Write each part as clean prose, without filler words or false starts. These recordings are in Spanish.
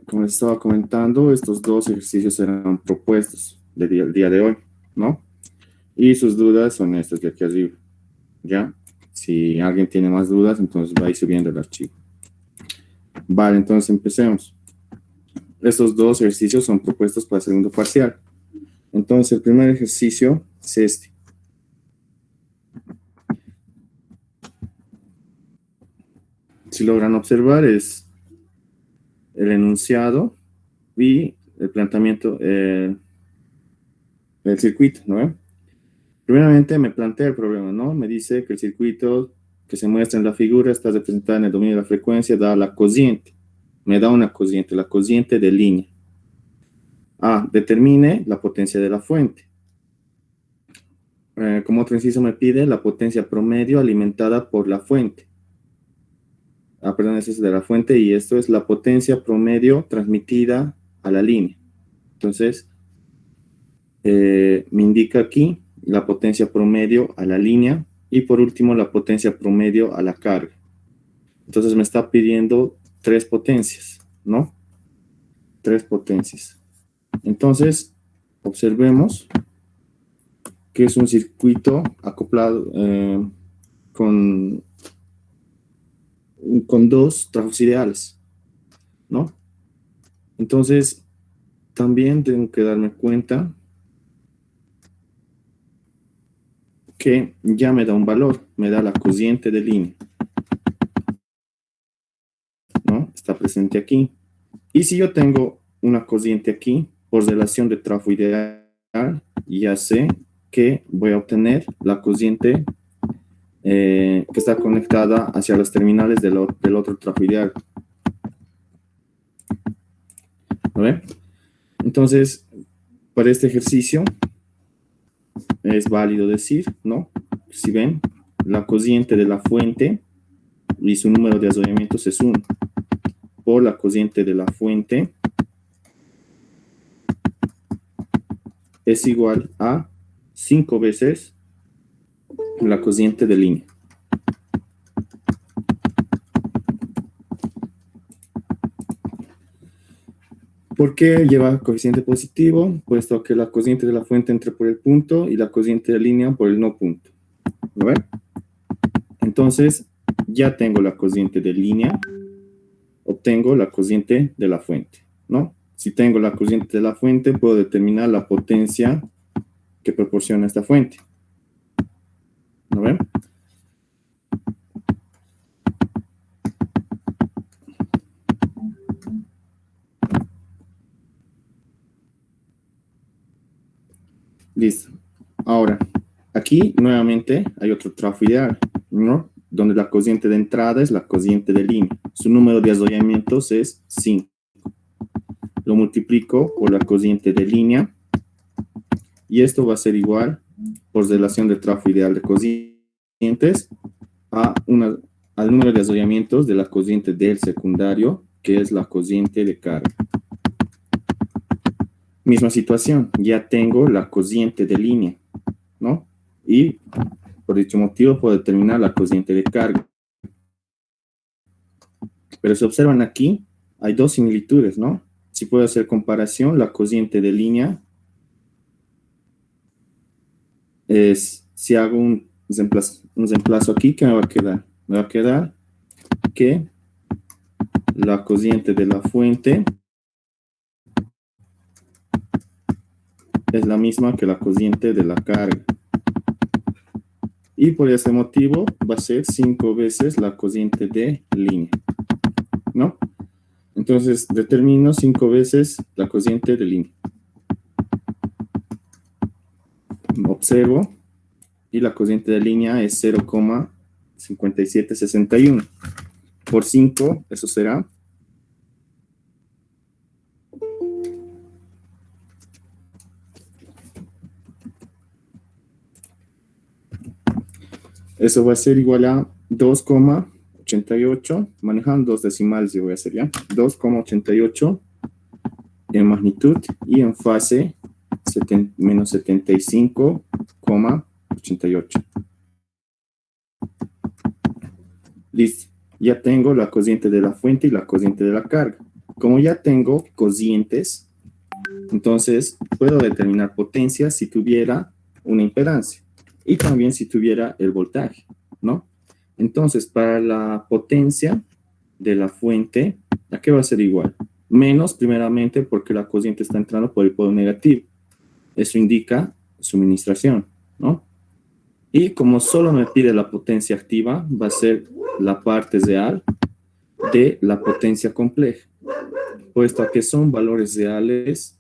como les estaba comentando, estos dos ejercicios serán propuestos el día de hoy, ¿no? Y sus dudas son estas de aquí arriba, ¿ya? Si alguien tiene más dudas, entonces va a ir subiendo el archivo. Vale, entonces empecemos. Estos dos ejercicios son propuestos para el segundo parcial. Entonces, el primer ejercicio es este. Si logran observar, es el enunciado y el planteamiento, el circuito, ¿no? Primeramente me plantea el problema, ¿no? Me dice que el circuito que se muestra en la figura está representado en el dominio de la frecuencia, dada la cociente. Me da una cociente, la cociente de línea. Determine la potencia de la fuente. Como otro inciso me pide la potencia promedio alimentada por la fuente. Perdón, eso es de la fuente y esto es la potencia promedio transmitida a la línea. Entonces, me indica aquí la potencia promedio a la línea y por último la potencia promedio a la carga. Entonces me está pidiendo 3 potencias, ¿no? 3 potencias. Entonces, observemos que es un circuito acoplado con 2 trabajos ideales, ¿no? Entonces, también tengo que darme cuenta que ya me da un valor, me da la cociente de línea, ¿no? Está presente aquí. Y si yo tengo una cociente aquí, por relación de trabajo ideal, ya sé que voy a obtener la cociente que está conectada hacia las terminales del otro trabajo ideal. ¿No ven? Entonces, para este ejercicio es válido decir, ¿no? Si ven, la cociente de la fuente y su número de asociamientos es 1 por la cociente de la fuente es igual a 5 veces la cociente de línea. ¿Por qué lleva coeficiente positivo? Puesto que la cociente de la fuente entra por el punto y la cociente de línea por el no punto. ¿Lo ven? Entonces, ya tengo la cociente de línea, obtengo la cociente de la fuente, ¿no? Si tengo la cociente de la fuente, puedo determinar la potencia que proporciona esta fuente. ¿Lo ven? Listo. Ahora, aquí nuevamente hay otro trabajo ideal, ¿no? Donde la cociente de entrada es la cociente de línea. Su número de asociamientos es 5. Lo multiplico por la cociente de línea y esto va a ser igual por relación del trabajo ideal de cocientes al número de asociamientos de la cociente del secundario, que es la cociente de carga. Misma situación, ya tengo la cociente de línea, ¿no? Y por dicho motivo puedo determinar la cociente de carga. Pero si observan aquí, hay 2 similitudes, ¿no? Si puedo hacer comparación, la cociente de línea es, si hago un reemplazo aquí, ¿qué me va a quedar? Me va a quedar que la cociente de la fuente es la misma que la cociente de la carga. Y por ese motivo va a ser 5 veces la cociente de línea, ¿no? Entonces determino 5 veces la cociente de línea. Observo y la cociente de línea es 0,5761. Por 5, eso será eso va a ser igual a 2,88, manejando 2 decimales, yo voy a hacer ya, 2,88 en magnitud y en fase menos 75,88. Listo, ya tengo la cociente de la fuente y la cociente de la carga. como ya tengo cocientes, entonces puedo determinar potencia si tuviera una impedancia y también si tuviera el voltaje, ¿no? Entonces, para la potencia de la fuente, ¿a qué va a ser igual? Menos, primeramente, porque la cociente está entrando por el polo negativo. Eso indica suministración, ¿no? Y como solo me pide la potencia activa, va a ser la parte real de la potencia compleja. Puesto que son valores reales,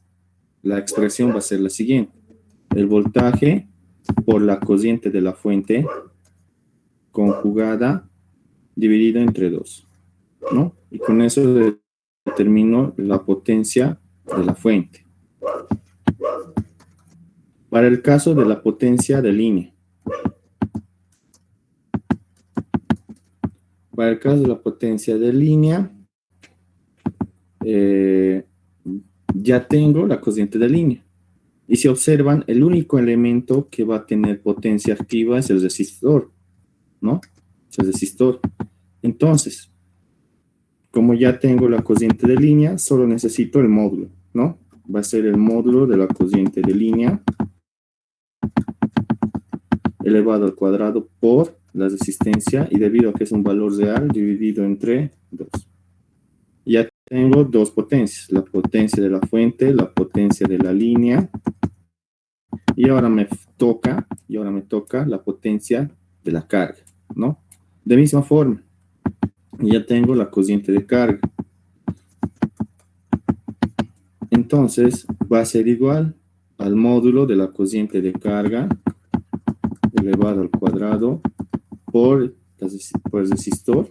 la expresión va a ser la siguiente. El voltaje por la cociente de la fuente conjugada dividida entre 2, ¿no? Y con eso determino la potencia de la fuente. Para el caso de la potencia de línea, para el caso de la potencia de línea, ya tengo la cociente de línea. Y si observan, el único elemento que va a tener potencia activa es el resistor, ¿no? Es el resistor. Entonces, como ya tengo la cociente de línea, solo necesito el módulo, ¿no? Va a ser el módulo de la cociente de línea elevado al cuadrado por la resistencia, y debido a que es un valor real, dividido entre 2. Ya tengo dos potencias, la potencia de la fuente, la potencia de la línea, y ahora me toca la potencia de la carga, ¿no? De misma forma, ya tengo la cociente de carga. Entonces, va a ser igual al módulo de la cociente de carga elevado al cuadrado por el resistor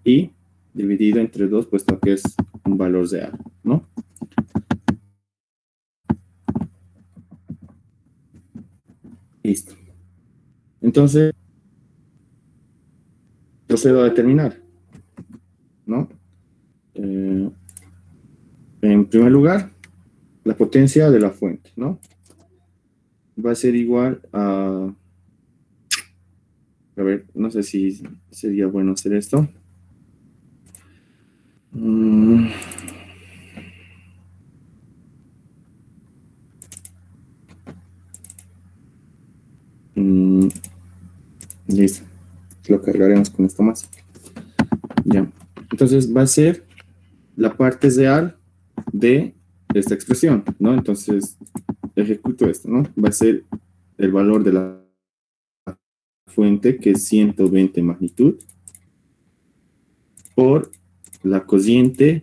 y dividido entre 2, puesto que es un valor real, ¿no? Listo. Entonces, procedo a determinar, ¿no? En primer lugar, la potencia de la fuente, ¿no? Va a ser igual a ver, no sé si sería bueno hacer esto. Listo. Lo cargaremos con esto más. Ya. Entonces va a ser la parte real de esta expresión, ¿no? Entonces ejecuto esto, ¿no? Va a ser el valor de la fuente, que es 120 magnitud, por la cociente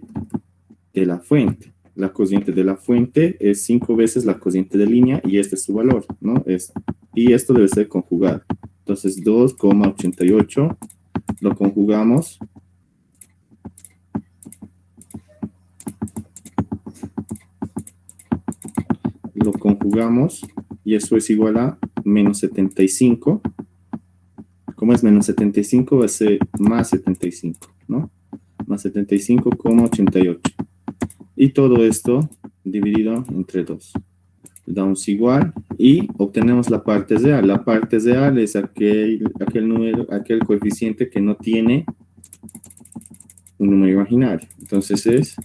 de la fuente. La cociente de la fuente es 5 veces la cociente de línea, y este es su valor, ¿no? Y esto debe ser conjugado. Entonces 2,88 lo conjugamos. Lo conjugamos y eso es igual a menos 75. Como es menos 75, va a ser más 75, ¿no? Más 75,88. Y todo esto dividido entre 2. Le damos igual y obtenemos la parte real. La parte real es aquel número, aquel coeficiente que no tiene un número imaginario. Entonces es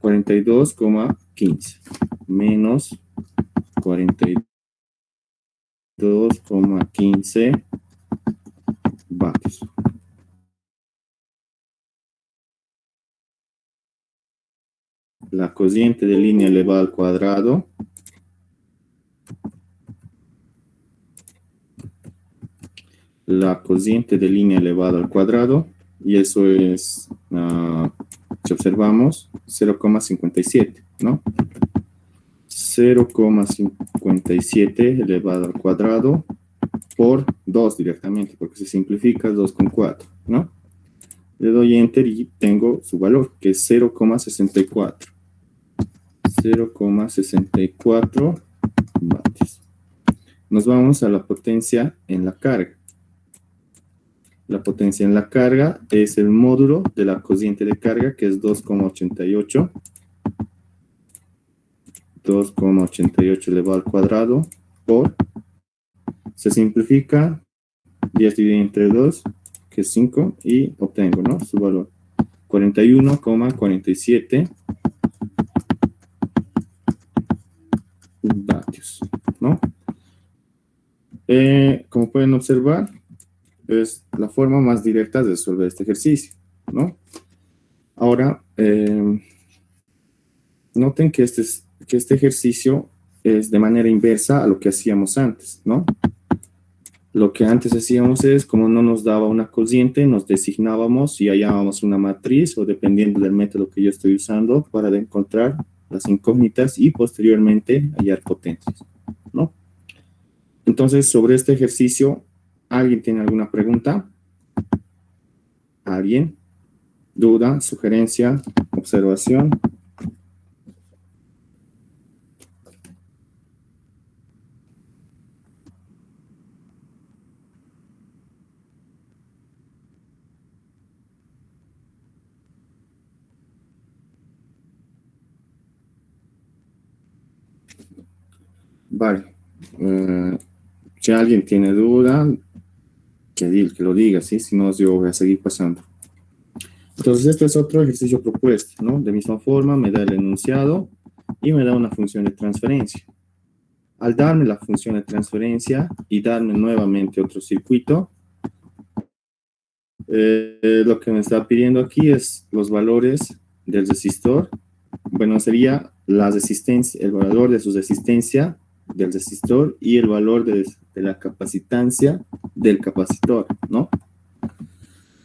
42,15 menos 42,15 vatios. La cociente de línea elevada al cuadrado y eso es, si observamos, 0,57, ¿no? 0,57 elevado al cuadrado por 2 directamente, porque se simplifica 2,4, ¿no? Le doy Enter y tengo su valor, que es 0,64. 0,64 vatios. Nos vamos a la potencia en la carga. La potencia en la carga es el módulo de la cociente de carga, que es 2,88. 2,88 elevado al cuadrado por, se simplifica, 10 dividido entre 2, que es 5, y obtengo, ¿no?, su valor. 41,47 vatios, ¿no? Como pueden observar, es la forma más directa de resolver este ejercicio, ¿no? Ahora, noten que este ejercicio es de manera inversa a lo que hacíamos antes, ¿no? Lo que antes hacíamos es, como no nos daba una cociente, nos designábamos y hallábamos una matriz, o dependiendo del método que yo estoy usando, para encontrar las incógnitas y posteriormente hallar potencias, ¿no? Entonces, sobre este ejercicio, ¿alguien tiene alguna pregunta? ¿Alguien? ¿Duda? ¿Sugerencia? ¿Observación? Vale. Si alguien tiene duda, que lo diga, ¿sí? Si no, yo voy a seguir pasando. Entonces, este es otro ejercicio propuesto, ¿no? De misma forma, me da el enunciado y me da una función de transferencia. Al darme la función de transferencia y darme nuevamente otro circuito, lo que me está pidiendo aquí es los valores del resistor. Bueno, sería la resistencia, el valor de su resistencia del resistor y el valor de la capacitancia del capacitor, ¿no?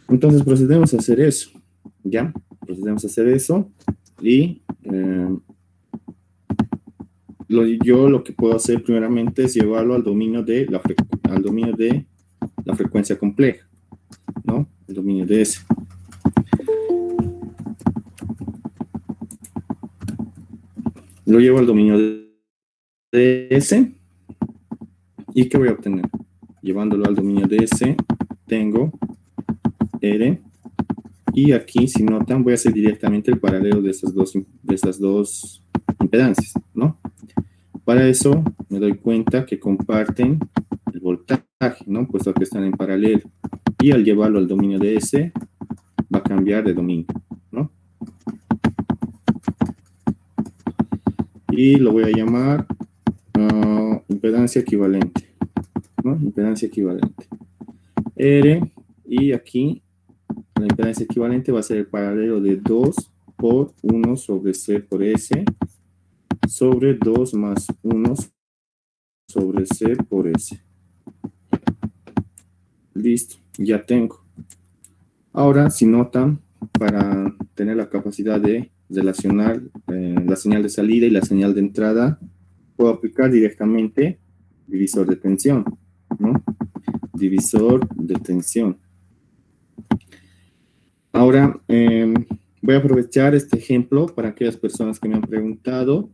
Entonces procedemos a hacer eso, ¿ya? Procedemos a hacer eso y yo lo que puedo hacer primeramente es llevarlo al dominio de la frecuencia compleja, ¿no? El dominio de S. Lo llevo al dominio de S. ¿Y qué voy a obtener? Llevándolo al dominio de S, tengo R. Y aquí, si notan, voy a hacer directamente el paralelo de estas dos impedancias, ¿no? Para eso me doy cuenta que comparten el voltaje, ¿no? Puesto que están en paralelo. Y al llevarlo al dominio de S, va a cambiar de dominio, ¿no? Y lo voy a llamar impedancia equivalente, ¿no? Impedancia equivalente. R, y aquí la impedancia equivalente va a ser el paralelo de 2 por 1 sobre C por S sobre 2 más 1 sobre C por S. Listo, ya tengo. Ahora, si notan, para tener la capacidad de relacionar la señal de salida y la señal de entrada, puedo aplicar directamente divisor de tensión, ¿no? Divisor de tensión. Ahora, voy a aprovechar este ejemplo para aquellas personas que me han preguntado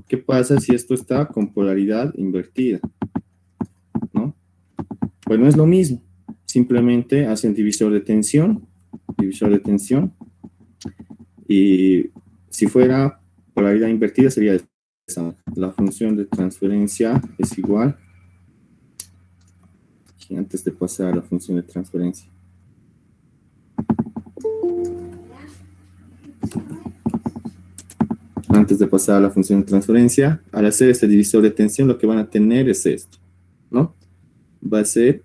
qué pasa si esto está con polaridad invertida, ¿no? Pues no es lo mismo. Simplemente hacen divisor de tensión, y si fuera polaridad invertida sería esa. La función de transferencia es igual, y antes de pasar a la función de transferencia. Antes de pasar a la función de transferencia, al hacer este divisor de tensión, lo que van a tener es esto, ¿no? Va a ser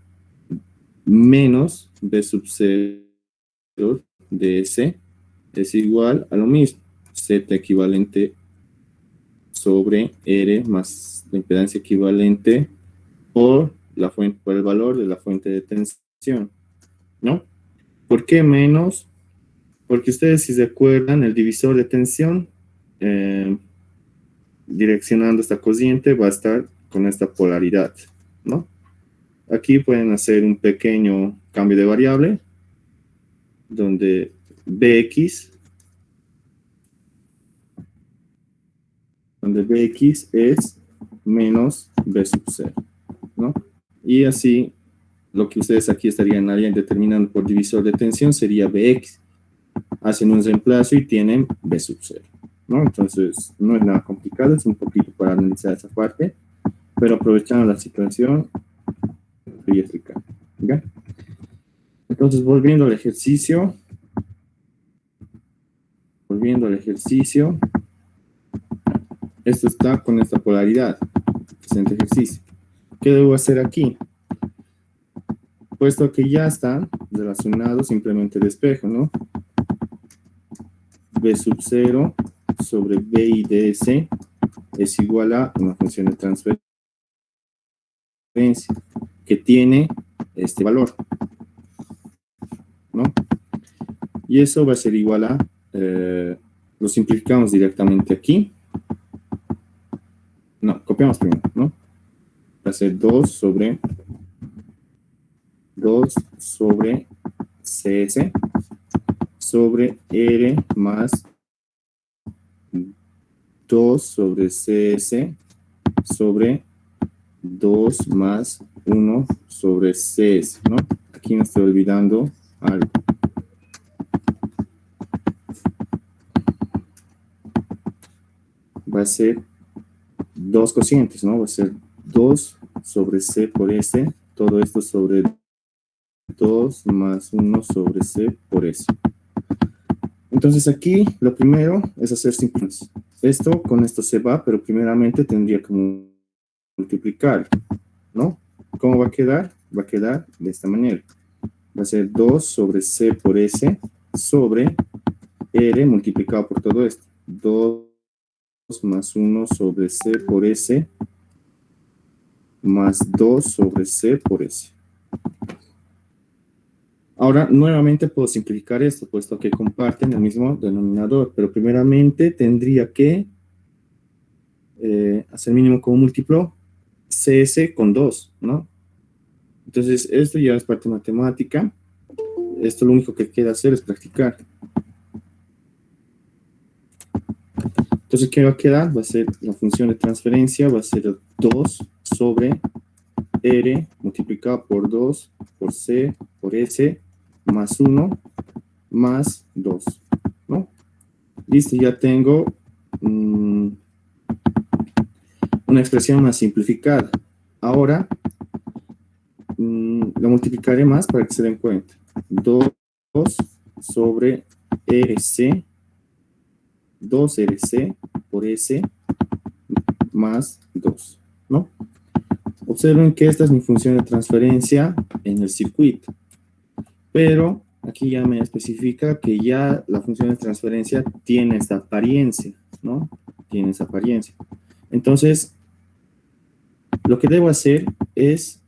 menos B sub 0 de S es igual a lo mismo, Z equivalente sobre R más la impedancia equivalente por el valor de la fuente de tensión, ¿no? ¿Por qué menos? Porque ustedes, si se acuerdan, el divisor de tensión, direccionando esta cociente, va a estar con esta polaridad, ¿no? Aquí pueden hacer un pequeño cambio de variable, donde Bx es menos B sub 0, ¿no? Y así, lo que ustedes aquí estarían determinando por divisor de tensión sería Bx. Hacen un reemplazo y tienen B sub 0, ¿no? Entonces, no es nada complicado, es un poquito para analizar esa parte, pero aprovechando la situación, voy a explicar, ¿ya? Entonces, volviendo al ejercicio, volviendo al ejercicio, esto está con esta polaridad, presente ejercicio. ¿Qué debo hacer aquí? Puesto que ya están relacionados, simplemente despejo, ¿no? B sub 0 sobre B y ds es igual a una función de transferencia que tiene este valor, ¿no? Y eso va a ser igual a, lo simplificamos directamente aquí. No, copiamos primero, ¿no? Va a ser 2 sobre CS sobre R más 2 sobre CS sobre 2 más 1 sobre CS, ¿no? Aquí me estoy olvidando algo. Va a ser dos cocientes, ¿no? Va a ser 2 sobre C por S, todo esto sobre 2 más 1 sobre C por S. Entonces aquí lo primero es hacer simplificaciones. Esto con esto se va, pero primeramente tendría que multiplicar, ¿no? ¿Cómo va a quedar? Va a quedar de esta manera. Va a ser 2 sobre C por S sobre R multiplicado por todo esto. 2 más 1 sobre C por S más 2 sobre C por S. Ahora, nuevamente puedo simplificar esto, puesto que comparten el mismo denominador, pero primeramente tendría que hacer mínimo como múltiplo CS con 2, ¿no? Entonces, esto ya es parte matemática. Esto lo único que queda hacer es practicar. Entonces, ¿qué va a quedar? Va a ser la función de transferencia, va a ser 2 sobre R multiplicado por 2 por C por S más 1 más 2, ¿no? Listo, ya tengo una expresión más simplificada. Ahora, lo multiplicaré más para que se den cuenta. 2 sobre RC, 2RC por S más 2, ¿no? Observen que esta es mi función de transferencia en el circuito, pero aquí ya me especifica que ya la función de transferencia tiene esta apariencia, ¿no? Tiene esa apariencia. Entonces, lo que debo hacer es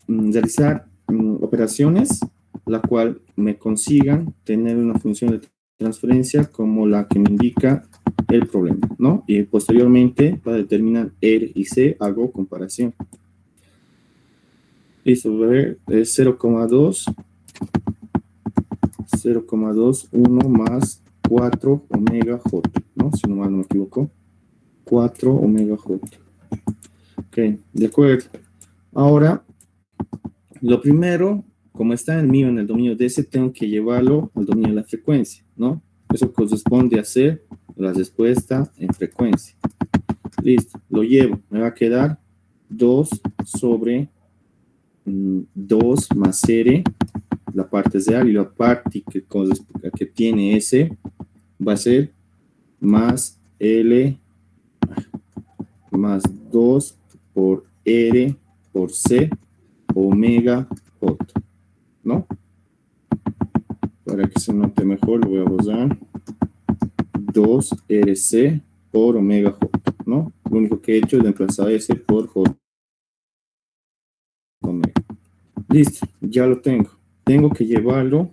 realizar operaciones la cual me consigan tener una función de transferencia como la que me indica el problema, ¿no? Y posteriormente, para determinar R y C, hago comparación. Listo, a ver, es 0,21 más 4 omega J, ¿no? Si no mal no me equivoco, 4 omega J. Ok, de acuerdo. Ahora, lo primero, como está el mío en el dominio de ese, tengo que llevarlo al dominio de la frecuencia, ¿no? Eso corresponde a hacer la respuesta en frecuencia. Listo, lo llevo. Me va a quedar 2 sobre 2 más R, la parte real, y la parte que tiene S va a ser más L más 2 por R por C omega J, ¿no? Para que se note mejor, lo voy a borrar. 2RC por omega J, ¿no? Lo único que he hecho es reemplazar S por J omega. Listo, ya lo tengo. Tengo que llevarlo,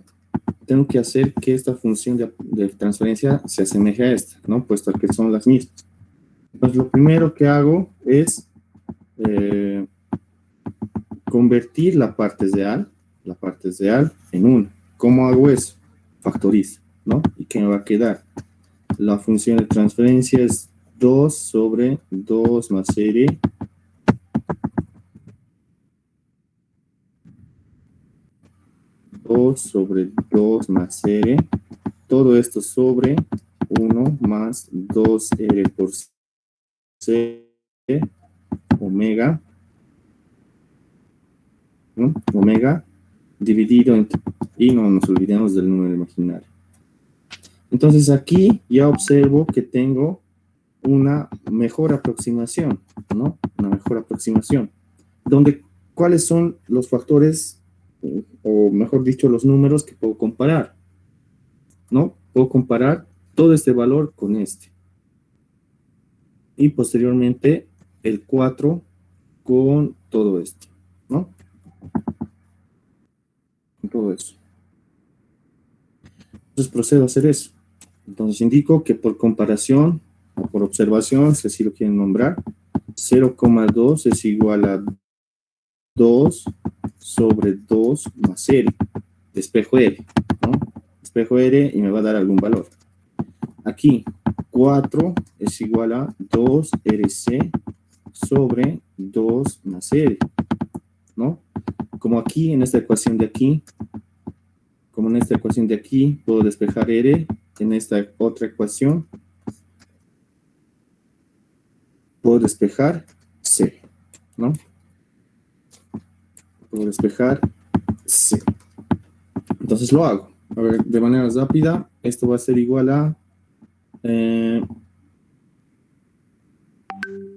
tengo que hacer que esta función de transferencia se asemeje a esta, ¿no? Puesto que son las mismas. Entonces, lo primero que hago es convertir la parte real en 1. ¿Cómo hago eso? Factorizo, ¿no? ¿Y qué me va a quedar? La función de transferencia es 2 sobre 2 más R sobre 2 más R, todo esto sobre 1 más 2R por C omega, ¿no? Omega dividido entre, y no nos olvidemos del número imaginario. Entonces aquí ya observo que tengo una mejor aproximación, ¿no? Una mejor aproximación. Donde, ¿cuáles son los factores, o mejor dicho, los números que puedo comparar? ¿No? Puedo comparar todo este valor con este. Y posteriormente el 4 con todo esto, ¿no? Con todo eso. Entonces procedo a hacer eso. Entonces indico que por comparación o por observación, si así lo quieren nombrar, 0,2 es igual a 2 sobre 2 más R, de espejo R, ¿no? Espejo R y me va a dar algún valor. Aquí, 4 es igual a 2RC sobre 2 más R, ¿no? Como aquí, en esta ecuación de aquí, como en esta ecuación de aquí, puedo despejar R, en esta otra ecuación, puedo despejar C, ¿no? Puedo despejar C. Entonces lo hago. A ver, de manera rápida, esto va a ser igual a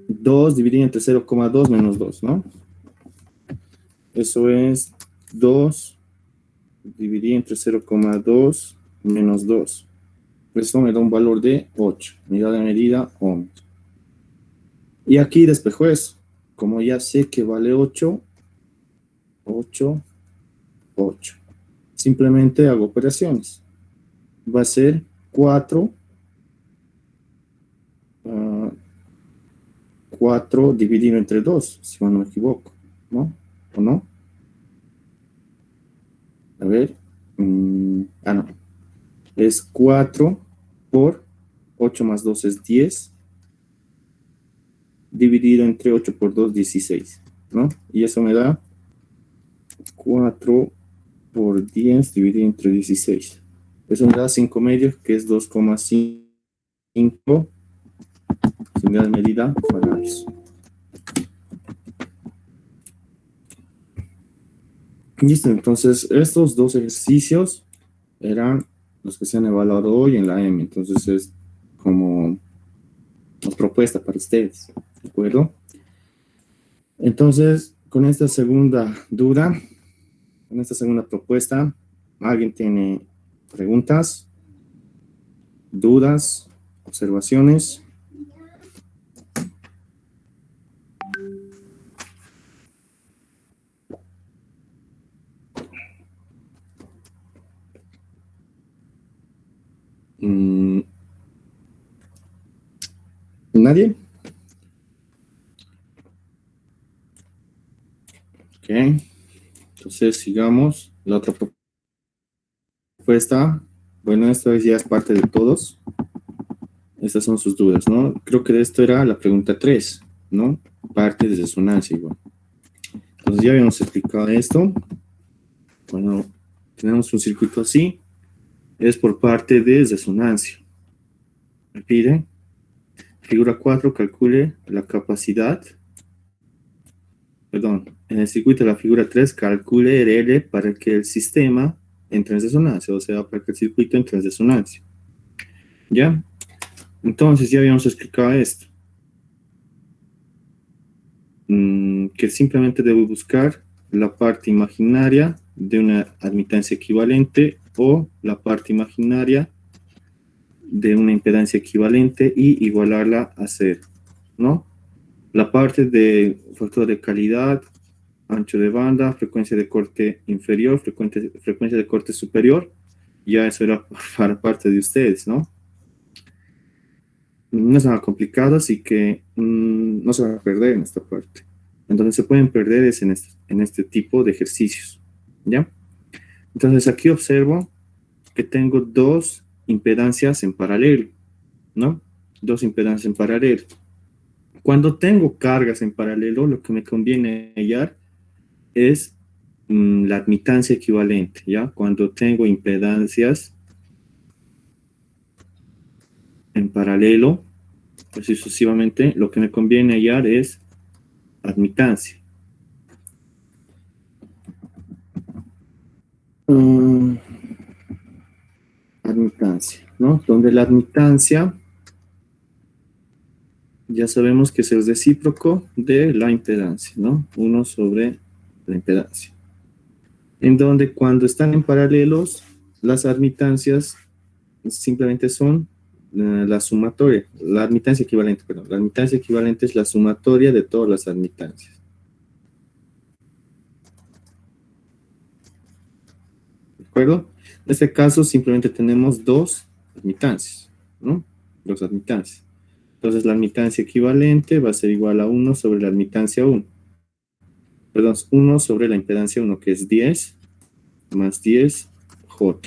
2 dividido entre 0,2 menos 2, ¿no? Eso es 2 dividido entre 0,2 menos 2. Eso me da un valor de 8. Unidad de medida, ohms. Y aquí despejo eso. Como ya sé que vale 8, 8, 8. Simplemente hago operaciones. Va a ser 4, 4 dividido entre 2, si no me equivoco, ¿no? ¿O no? A ver. No. Es 4 por 8 más 2 es 10, dividido entre 8 por 2, 16, ¿no? Y eso me da 4 por 10 dividido entre 16. Eso me da 5 medios, que es 2,5 unidad de medida farads. Listo, entonces estos dos ejercicios eran los que se han evaluado hoy en la M. Entonces es como una propuesta para ustedes, ¿de acuerdo? Entonces, con esta segunda duda, con esta segunda propuesta, ¿alguien tiene preguntas, dudas, observaciones? ¿Nadie? Ok, entonces sigamos. La otra propuesta, bueno, esta vez ya es parte de todos. Estas son sus dudas, ¿no? Creo que de esto era la pregunta 3, ¿no? Parte de resonancia igual. Entonces ya habíamos explicado esto. Cuando tenemos un circuito así, es por parte de resonancia. Me pide, figura 4, calcule la capacidad. Perdón, en el circuito de la figura 3, calcule RL para que el sistema entre en resonancia, o sea, para que el circuito entre en resonancia. ¿Ya? Entonces ya habíamos explicado esto. Que simplemente debo buscar la parte imaginaria de una admitancia equivalente o la parte imaginaria de una impedancia equivalente y igualarla a cero, ¿no? La parte de factor de calidad, ancho de banda, frecuencia de corte inferior, frecuencia de corte superior, ya eso era para parte de ustedes, ¿no? No es nada complicado, así que no se van a perder en esta parte. Entonces se pueden perder es en este tipo de ejercicios, ¿ya? Entonces aquí observo que tengo dos impedancias en paralelo, ¿no? Dos impedancias en paralelo. Cuando tengo cargas en paralelo, lo que me conviene hallar es la admitancia equivalente, ¿ya? Cuando tengo impedancias en paralelo, así sucesivamente, lo que me conviene hallar es admitancia. admitancia, ¿no? Donde la admitancia ya sabemos que es el recíproco de la impedancia, ¿no? 1 sobre la impedancia. En donde cuando están en paralelos, las admitancias simplemente son la sumatoria, la admitancia equivalente, perdón. La admitancia equivalente es la sumatoria de todas las admitancias. ¿De acuerdo? En este caso simplemente tenemos dos admitancias, ¿no? Dos admitancias. Entonces la admitancia equivalente va a ser igual a 1 sobre la admitancia 1. Perdón, 1 sobre la impedancia 1, que es 10, más 10J.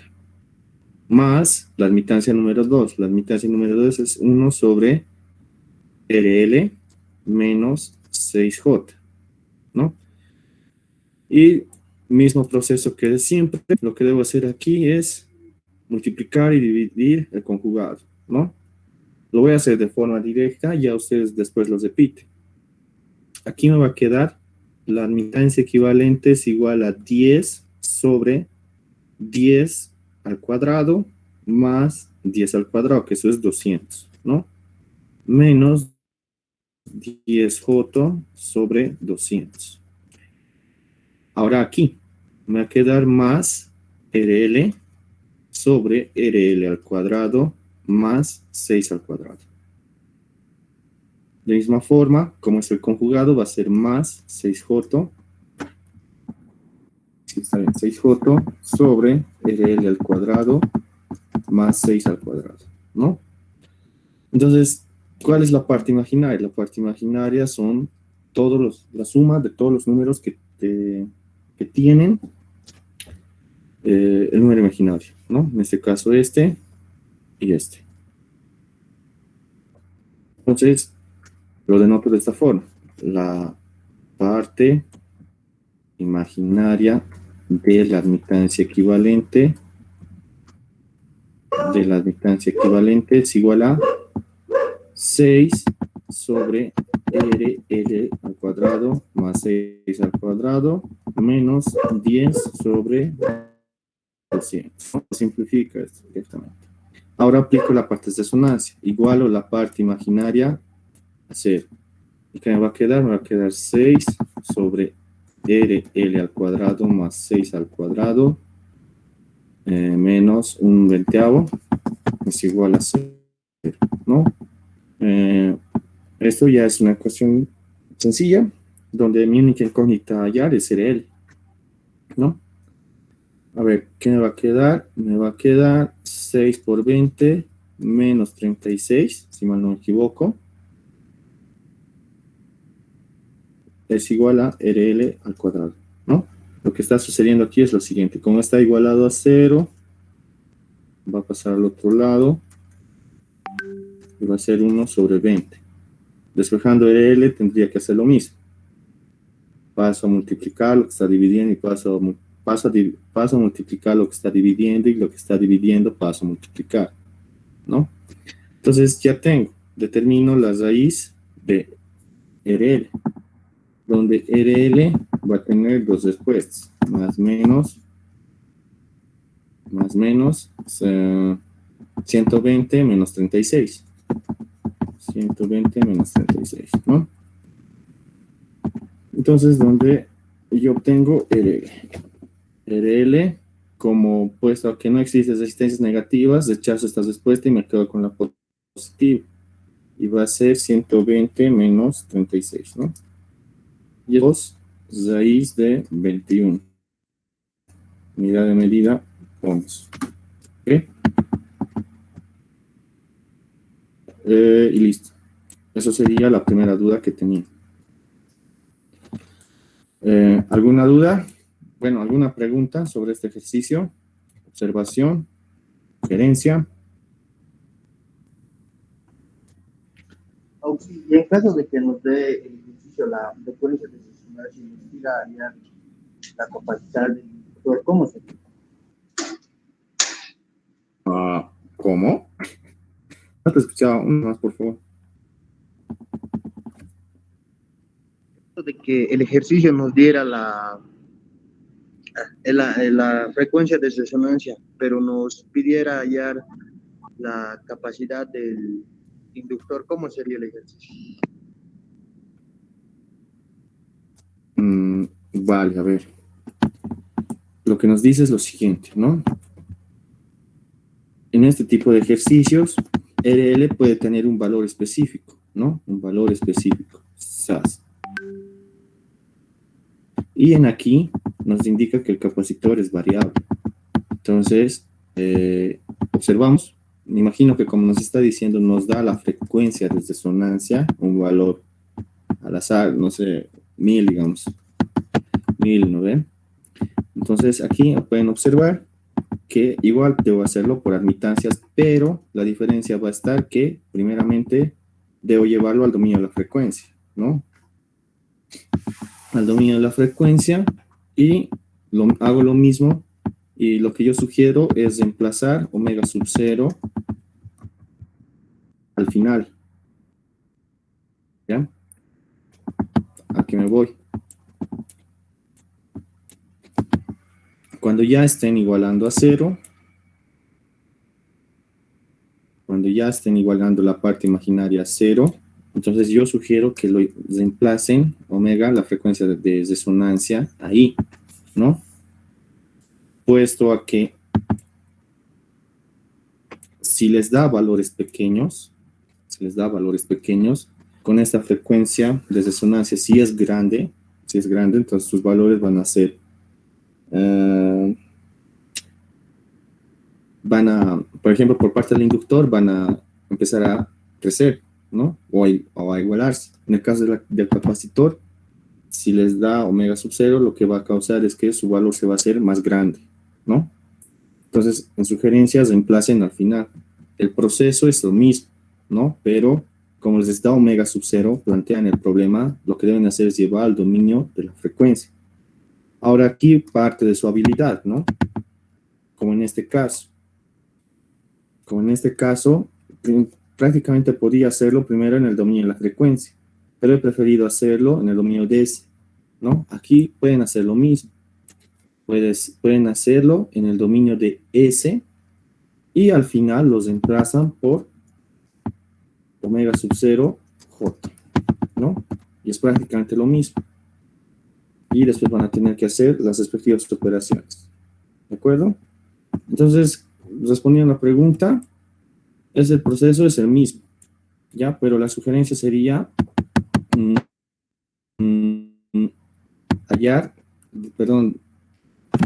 Más la admitancia número 2. La admitancia número 2 es 1 sobre RL menos 6J, ¿no? Y mismo proceso que de siempre, lo que debo hacer aquí es multiplicar y dividir el conjugado, ¿no? Lo voy a hacer de forma directa, ya ustedes después lo repiten. Aquí me va a quedar la admitancia equivalente es igual a 10 sobre 10 al cuadrado más 10 al cuadrado, que eso es 200, ¿no? Menos 10J sobre 200. Ahora aquí me va a quedar más RL sobre RL al cuadrado más 6 al cuadrado. De misma forma, como es el conjugado, va a ser más 6J, está bien, 6J sobre RL al cuadrado más 6 al cuadrado, ¿no? Entonces, ¿cuál es la parte imaginaria? La parte imaginaria son la suma de todos los números que tienen el número imaginario, ¿no? En este caso este y este. Entonces, lo denoto de esta forma. La parte imaginaria de la admitancia equivalente es igual a 6 sobre RL al cuadrado más 6 al cuadrado menos 10 sobre 200. Simplifica esto directamente. Ahora aplico la parte de resonancia. Igualo la parte imaginaria a 0. ¿Y qué me va a quedar? Me va a quedar 6 sobre RL al cuadrado más 6 al cuadrado menos un veinteavo es igual a 0, ¿no? Esto ya es una ecuación sencilla, donde mi única incógnita a hallar es RL, ¿no? A ver, ¿qué me va a quedar? Me va a quedar 6 por 20 menos 36, si mal no me equivoco, es igual a RL al cuadrado, ¿no? Lo que está sucediendo aquí es lo siguiente. Como está igualado a 0, va a pasar al otro lado y va a ser 1 sobre 20. Despejando RL tendría que hacer lo mismo. Paso a multiplicar lo que está dividiendo y paso a multiplicar lo que está dividiendo y lo que está dividiendo paso a multiplicar, ¿no? Entonces ya determino la raíz de RL, donde RL va a tener dos respuestas, más menos 120 menos 36. 120 menos 36, ¿no? Entonces, donde yo obtengo RL. RL, como puesto que no existen resistencias negativas, rechazo esta respuesta y me quedo con la positiva. Y va a ser 120 menos 36, ¿no? Y 2 raíz de 21. Unidad de medida, ohms. ¿Ok? Y listo. Eso sería la primera duda que tenía. ¿Alguna duda? Bueno, ¿alguna pregunta sobre este ejercicio? Observación, sugerencia. Y en caso de que nos dé el ejercicio la frecuencia de resonancia y nos diga ya la capacidad del inductor, ¿cómo se hace? ¿Cómo? No te escuchaba, uno más, por favor. De que el ejercicio nos diera la frecuencia de resonancia, pero nos pidiera hallar la capacidad del inductor. ¿Cómo sería el ejercicio? Vale, a ver. Lo que nos dice es lo siguiente, ¿no? En este tipo de ejercicios, RL puede tener un valor específico, ¿no? Un valor específico, SAS. Y en aquí nos indica que el capacitor es variable. Entonces, observamos, me imagino que como nos está diciendo, nos da la frecuencia de resonancia, un valor al azar, no sé, 1000, digamos, 1000, ¿no ven? Entonces, aquí pueden observar que igual debo hacerlo por admitancias, pero la diferencia va a estar que, primeramente, debo llevarlo al dominio de la frecuencia, ¿no? Al dominio de la frecuencia y hago lo mismo y lo que yo sugiero es reemplazar omega sub 0 al final, ¿ya? Aquí me voy. Cuando ya estén igualando a 0, cuando ya estén igualando la parte imaginaria a 0, entonces yo sugiero que lo reemplacen omega, la frecuencia de resonancia, ahí, ¿no? Puesto a que si les da valores pequeños, con esta frecuencia de resonancia, si es grande, entonces sus valores van a ser, por ejemplo, por parte del inductor, van a empezar a crecer, ¿no? O a igualarse. En el caso del capacitor, si les da omega sub 0, lo que va a causar es que su valor se va a hacer más grande, ¿no? Entonces, en sugerencias, reemplacen al final. El proceso es lo mismo, ¿no? Pero como les da omega sub 0, plantean el problema, lo que deben hacer es llevar al dominio de la frecuencia. Ahora aquí parte de su habilidad, ¿no? Como en este caso. Prácticamente podría hacerlo primero en el dominio de la frecuencia, pero he preferido hacerlo en el dominio de S, ¿no? Aquí pueden hacer lo mismo. Pueden hacerlo en el dominio de S y al final los reemplazan por omega sub 0 J, ¿no? Y es prácticamente lo mismo. Y después van a tener que hacer las respectivas operaciones. ¿De acuerdo? Entonces, respondiendo a la pregunta, el proceso es el mismo, ¿ya? Pero la sugerencia sería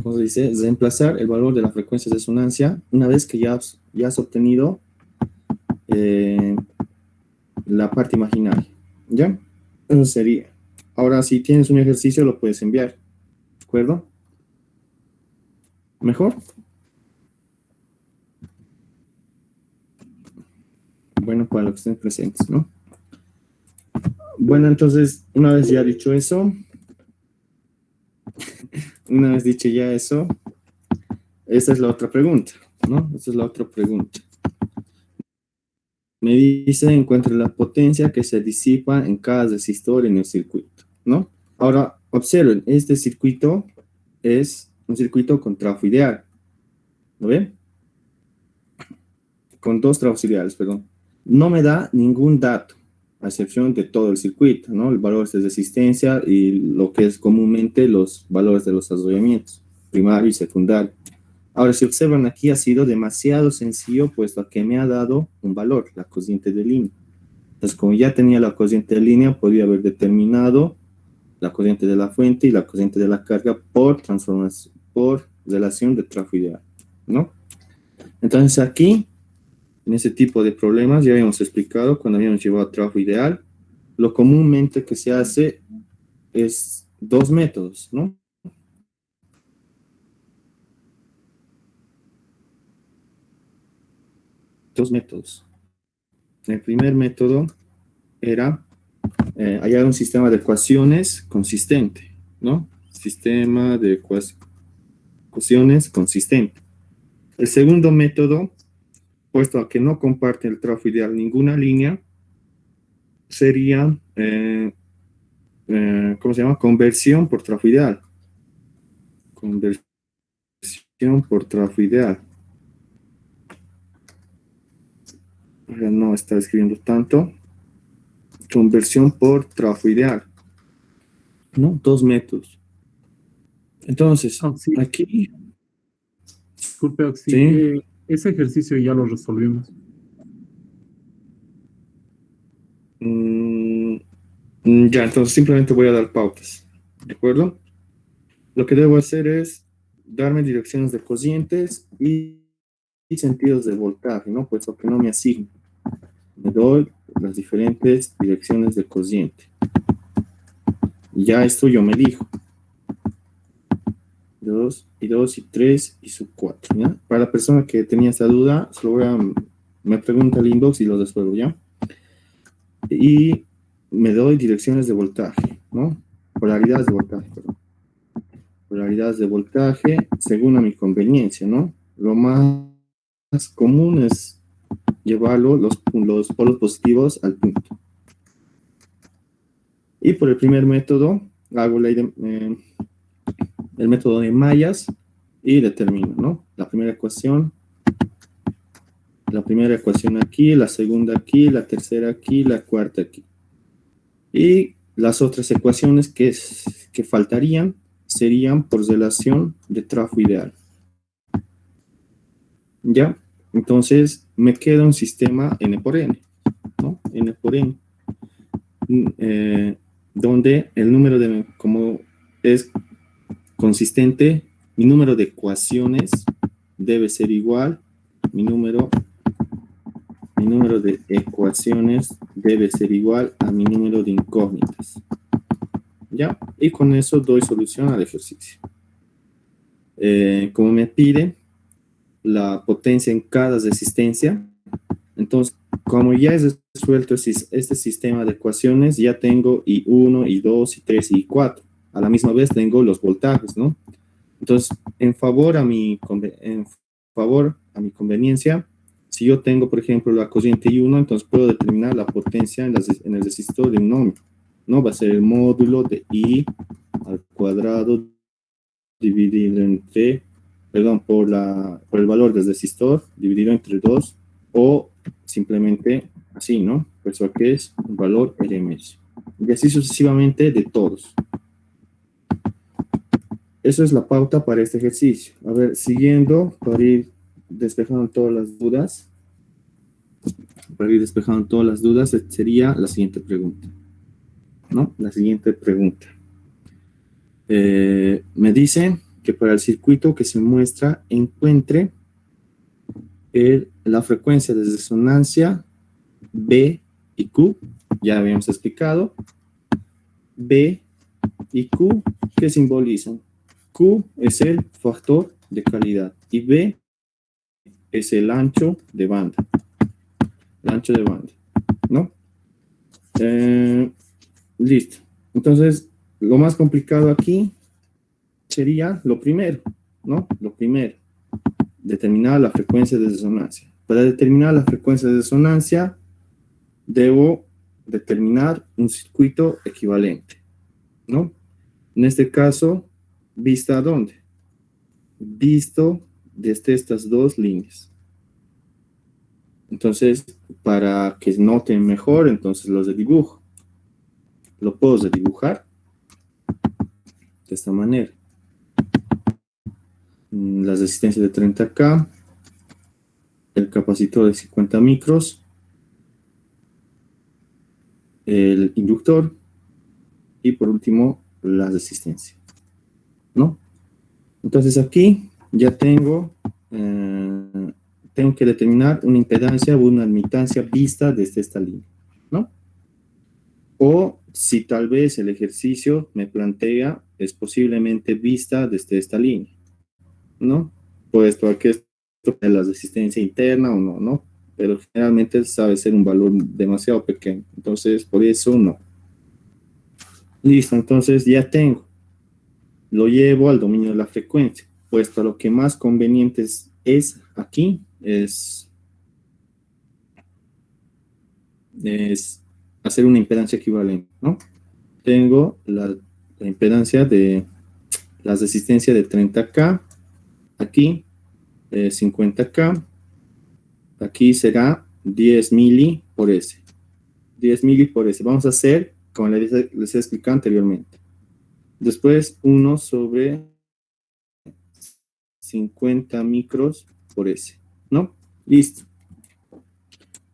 ¿cómo se dice? Reemplazar el valor de la frecuencia de resonancia una vez que ya has obtenido la parte imaginaria, ¿ya? Eso sería. Ahora, si tienes un ejercicio, lo puedes enviar, ¿de acuerdo? ¿Mejor? Bueno, para los que estén presentes, ¿no? Bueno, entonces, una vez ya dicho eso, esa es la otra pregunta, ¿no? Esa es la otra pregunta. Me dice, encuentre la potencia que se disipa en cada resistor en el circuito, ¿no? Ahora, observen, este circuito es un circuito con trafo ideal, ¿lo ven? Con dos trafos ideales, perdón. No me da ningún dato, a excepción de todo el circuito, ¿no? El valor de resistencia y lo que es comúnmente los valores de los arrollamientos, primario y secundario. Ahora, si observan aquí, ha sido demasiado sencillo, puesto a que me ha dado un valor, la corriente de línea. Entonces, como ya tenía la corriente de línea, podría haber determinado la corriente de la fuente y la corriente de la carga por transformación, por relación de trafo ideal, ¿no? Entonces, aquí, en ese tipo de problemas, ya habíamos explicado cuando habíamos llevado a trafo ideal, lo comúnmente que se hace es dos métodos, ¿no? Dos métodos. El primer método era hallar un sistema de ecuaciones consistente, ¿no? Sistema de ecuaciones consistente. El segundo método, puesto a que no comparte el trafo ideal ninguna línea, sería, ¿cómo se llama? Conversión por trafo ideal. Conversión por trabajo ideal. Ahora no está escribiendo tanto. Conversión por trabajo ideal. ¿No? 2 métodos. Entonces, Sí, aquí, disculpe, Oxy, ¿sí? ese ejercicio ya lo resolvimos. Ya, entonces simplemente voy a dar pautas. ¿De acuerdo? Lo que debo hacer es darme direcciones de cocientes y sentidos de voltaje, ¿no? Puesto que no me asigno. Me doy las diferentes direcciones de cociente. Y ya esto yo me elijo. 2 y 2 y 3 y sub 4, ¿ya? Para la persona que tenía esta duda, me pregunta el inbox y lo resuelvo, ¿ya? Y me doy direcciones de voltaje, ¿no? Polaridades de voltaje, perdón. Polaridades de voltaje según a mi conveniencia, ¿no? Lo más común es llevarlo los polos positivos al punto. Y por el primer método, hago el método de mallas y determino, ¿no? La primera ecuación aquí, la segunda aquí, la tercera aquí, la cuarta aquí. Y las otras ecuaciones que faltarían serían por relación de trabajo ideal. ¿Ya? Entonces me queda un sistema n por n, ¿no? N por n. Donde el número como es consistente, mi número de ecuaciones debe ser igual, mi número de ecuaciones debe ser igual a mi número de incógnitas. ¿Ya? Y con eso doy solución al ejercicio. Como me pide la potencia en cada resistencia, entonces, como ya he resuelto este sistema de ecuaciones, ya tengo I1, I2, I3 y I4. A la misma vez tengo los voltajes, ¿no? Entonces, en favor a mi conveniencia, si yo tengo, por ejemplo, la corriente I1, entonces puedo determinar la potencia en el resistor de un ohmio, ¿no? Va a ser el módulo de I al cuadrado dividido entre, perdón, por el valor del resistor dividido entre 2 o simplemente así, ¿no? Pues eso que es un valor RMS. Y así sucesivamente de todos. Eso es la pauta para este ejercicio. A ver, siguiendo, para ir despejando todas las dudas. Sería la siguiente pregunta. ¿No? La siguiente pregunta. Me dice que para el circuito que se muestra encuentre la frecuencia de resonancia B y Q. Ya habíamos explicado. B y Q, ¿qué simbolizan? Q es el factor de calidad y B es el ancho de banda. El ancho de banda, ¿no? Listo. Entonces, lo más complicado aquí sería lo primero, ¿no? Lo primero, determinar la frecuencia de resonancia. Para determinar la frecuencia de resonancia, debo determinar un circuito equivalente, ¿no? En este caso, ¿vista a dónde? Visto desde estas dos líneas. Entonces, para que noten mejor, entonces los dibujo. Lo puedo dibujar de esta manera. La resistencia de 30K, el capacitor de 50 micros, el inductor y por último la resistencia, ¿no? Entonces aquí ya tengo que determinar una impedancia o una admitancia vista desde esta línea, ¿no? O si tal vez el ejercicio me plantea es posiblemente vista desde esta línea, ¿no? Puesto a que esto es la resistencia interna o no, ¿no? Pero generalmente sabe ser un valor demasiado pequeño, entonces por eso no. Listo, entonces ya tengo. Lo llevo al dominio de la frecuencia, puesto a lo que más conveniente es aquí, es hacer una impedancia equivalente, ¿no? Tengo la impedancia de la resistencia de 30K, aquí 50K, aquí será 10 mili por S. 10 mili por S. Vamos a hacer, como les he explicado anteriormente. Después 1 sobre 50 micros por S, ¿no? Listo.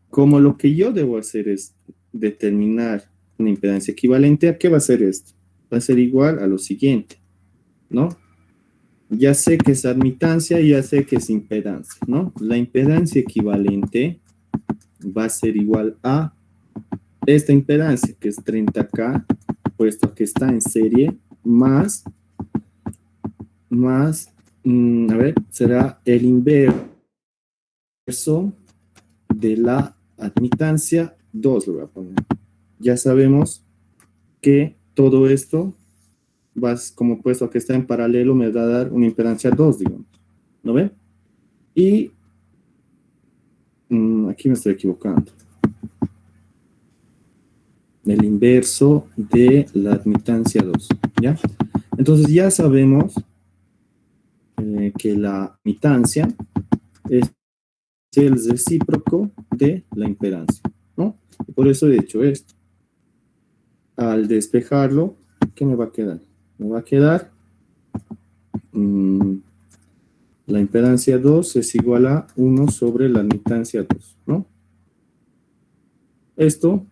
Como lo que yo debo hacer es determinar una impedancia equivalente, ¿a qué va a ser esto? Va a ser igual a lo siguiente, ¿no? Ya sé que es admitancia y ya sé que es impedancia, ¿no? La impedancia equivalente va a ser igual a esta impedancia, que es 30K, puesto que está en serie, más, a ver, será el inverso de la admitancia 2, lo voy a poner. Ya sabemos que todo esto, como puesto que está en paralelo, me va a dar una impedancia 2, digamos. ¿No ven? Y aquí me estoy equivocando. El inverso de la admitancia 2, ¿ya? Entonces ya sabemos que la admitancia es el recíproco de la impedancia, ¿no? Y por eso he hecho esto. Al despejarlo, ¿qué me va a quedar? Me va a quedar la impedancia 2 es igual a 1 sobre la admitancia 2, ¿no? Esto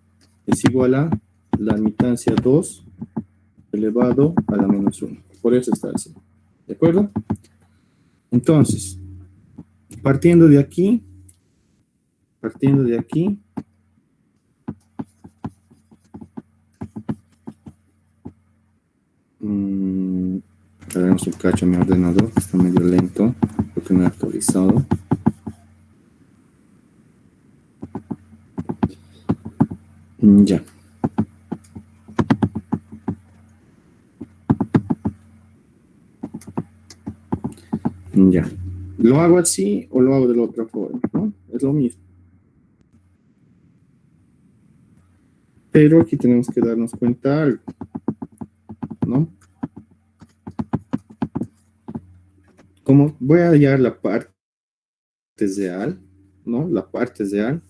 es igual a la admitancia 2 elevado a la menos 1. Por eso está así. ¿De acuerdo? Entonces, partiendo de aquí, haremos un cacho a mi ordenador, está medio lento porque no he actualizado. Ya. Ya. ¿Lo hago así o lo hago de la otra forma? ¿No? Es lo mismo. Pero aquí tenemos que darnos cuenta algo, ¿no? Como voy a hallar la parte real, ¿no? La parte real,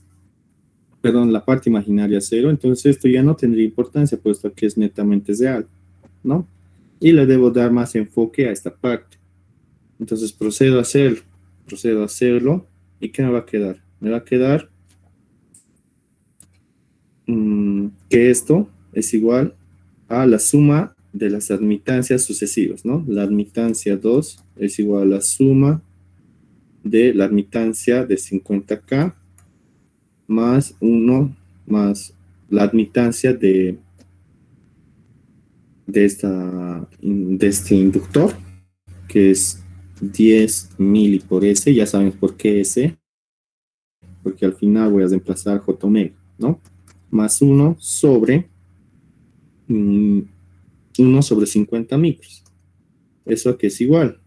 perdón, la parte imaginaria 0, entonces esto ya no tendría importancia, puesto que es netamente real, ¿no? Y le debo dar más enfoque a esta parte. Entonces procedo a hacerlo, ¿y qué me va a quedar? Me va a quedar que esto es igual a la suma de las admitancias sucesivas, ¿no? La admitancia 2 es igual a la suma de la admitancia de 50K más 1 más la admitancia de este inductor, que es 10 mili por S. Ya sabemos por qué S, porque al final voy a reemplazar J omega, ¿no? Más 1 sobre 50 micros. ¿Eso que es igual?